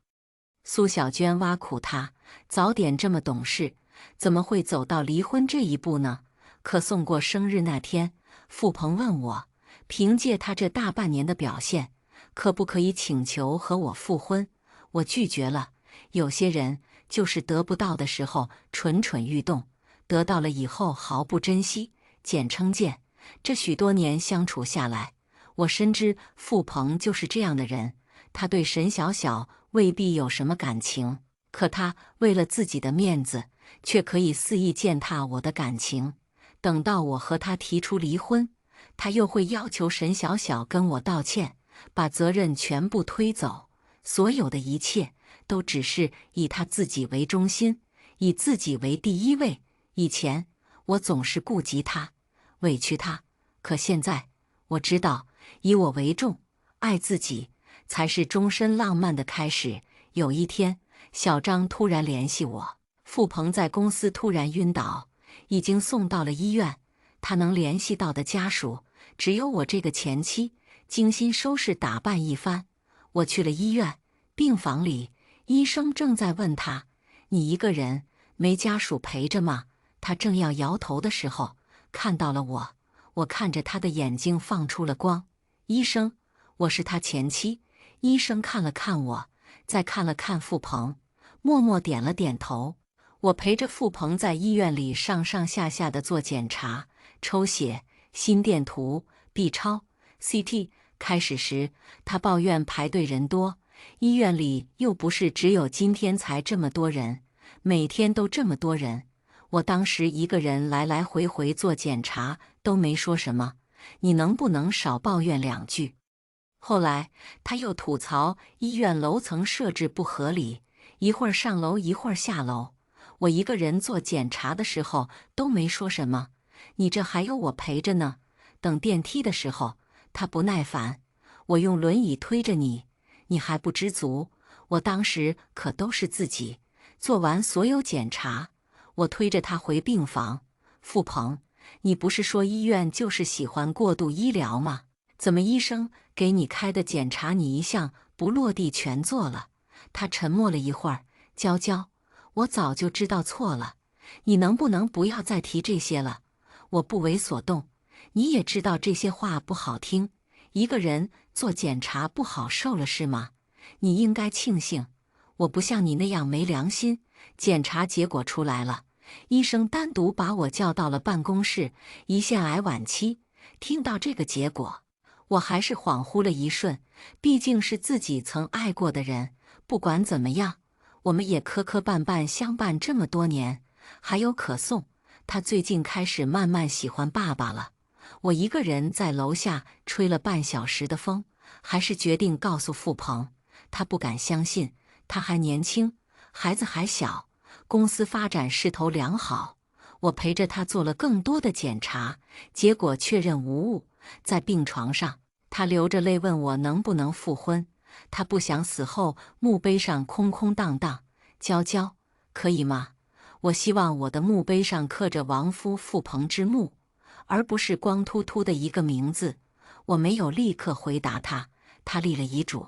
苏小娟挖苦他，早点这么懂事，怎么会走到离婚这一步呢？可颂过生日那天，付鹏问我，凭借他这大半年的表现，可不可以请求和我复婚？我拒绝了。有些人就是得不到的时候蠢蠢欲动，得到了以后毫不珍惜，简称贱。这许多年相处下来，我深知付鹏就是这样的人。他对沈小小未必有什么感情，可他为了自己的面子，却可以肆意践踏我的感情。等到我和他提出离婚，他又会要求沈小小跟我道歉，把责任全部推走。所有的一切都只是以他自己为中心，以自己为第一位。以前我总是顾及他，委屈他，可现在我知道，以我为重，爱自己才是终身浪漫的开始。有一天，小张突然联系我，付鹏在公司突然晕倒，已经送到了医院。他能联系到的家属只有我这个前妻。精心收拾打扮一番，我去了医院。病房里，医生正在问他：“你一个人，没家属陪着吗？”他正要摇头的时候，看到了我。我看着他的眼睛放出了光。医生，我是他前妻。医生看了看我，再看了看付鹏，默默点了点头。我陪着付鹏在医院里上上下下的做检查，抽血、心电图、B 超、CT。开始时，他抱怨排队人多，医院里又不是只有今天才这么多人，每天都这么多人。我当时一个人来来回回做检查，都没说什么。你能不能少抱怨两句？后来他又吐槽医院楼层设置不合理，一会儿上楼一会儿下楼。我一个人做检查的时候都没说什么，你这还有我陪着呢。等电梯的时候，他不耐烦，我用轮椅推着你，你还不知足。我当时可都是自己做完所有检查，我推着他回病房。付鹏，你不是说医院就是喜欢过度医疗吗？怎么医生给你开的检查你一项不落地全做了？他沉默了一会儿，娇娇，我早就知道错了，你能不能不要再提这些了？我不为所动，你也知道这些话不好听，一个人做检查不好受了是吗？你应该庆幸，我不像你那样没良心。检查结果出来了，医生单独把我叫到了办公室，胰腺癌晚期。听到这个结果，我还是恍惚了一瞬，毕竟是自己曾爱过的人。不管怎么样，我们也磕磕绊绊相伴这么多年。还有可颂，他最近开始慢慢喜欢爸爸了。我一个人在楼下吹了半小时的风，还是决定告诉付鹏。他不敢相信，他还年轻，孩子还小，公司发展势头良好。我陪着他做了更多的检查，结果确认无误。在病床上，他流着泪问我能不能复婚。他不想死后墓碑上空空荡荡。娇娇，可以吗？我希望我的墓碑上刻着亡夫付鹏之墓，而不是光秃秃的一个名字。我没有立刻回答他，他立了遗嘱，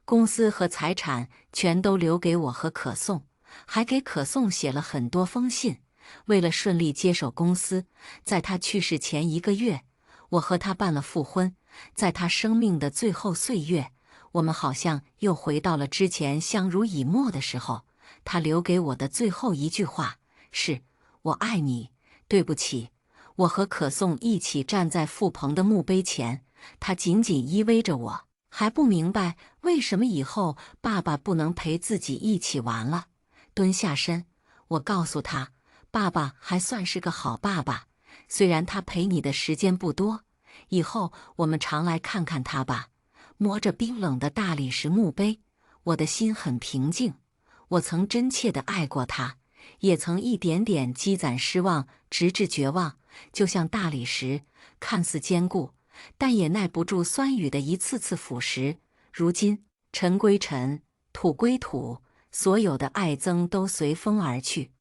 公司和财产全都留给我和可颂，还给可颂写了很多封信。为了顺利接手公司，在他去世前1个月，我和他办了复婚。在他生命的最后岁月，我们好像又回到了之前相濡以沫的时候。他留给我的最后一句话是：“我爱你，对不起。”我和可颂一起站在傅鹏的墓碑前，他紧紧依偎着我，还不明白为什么以后爸爸不能陪自己一起玩了。蹲下身，我告诉他，爸爸还算是个好爸爸，虽然他陪你的时间不多，以后我们常来看看他吧。摸着冰冷的大理石墓碑，我的心很平静。我曾真切地爱过他，也曾一点点积攒失望，直至绝望。就像大理石，看似坚固，但也耐不住酸雨的一次次腐蚀。如今，尘归尘，土归土，所有的爱憎都随风而去。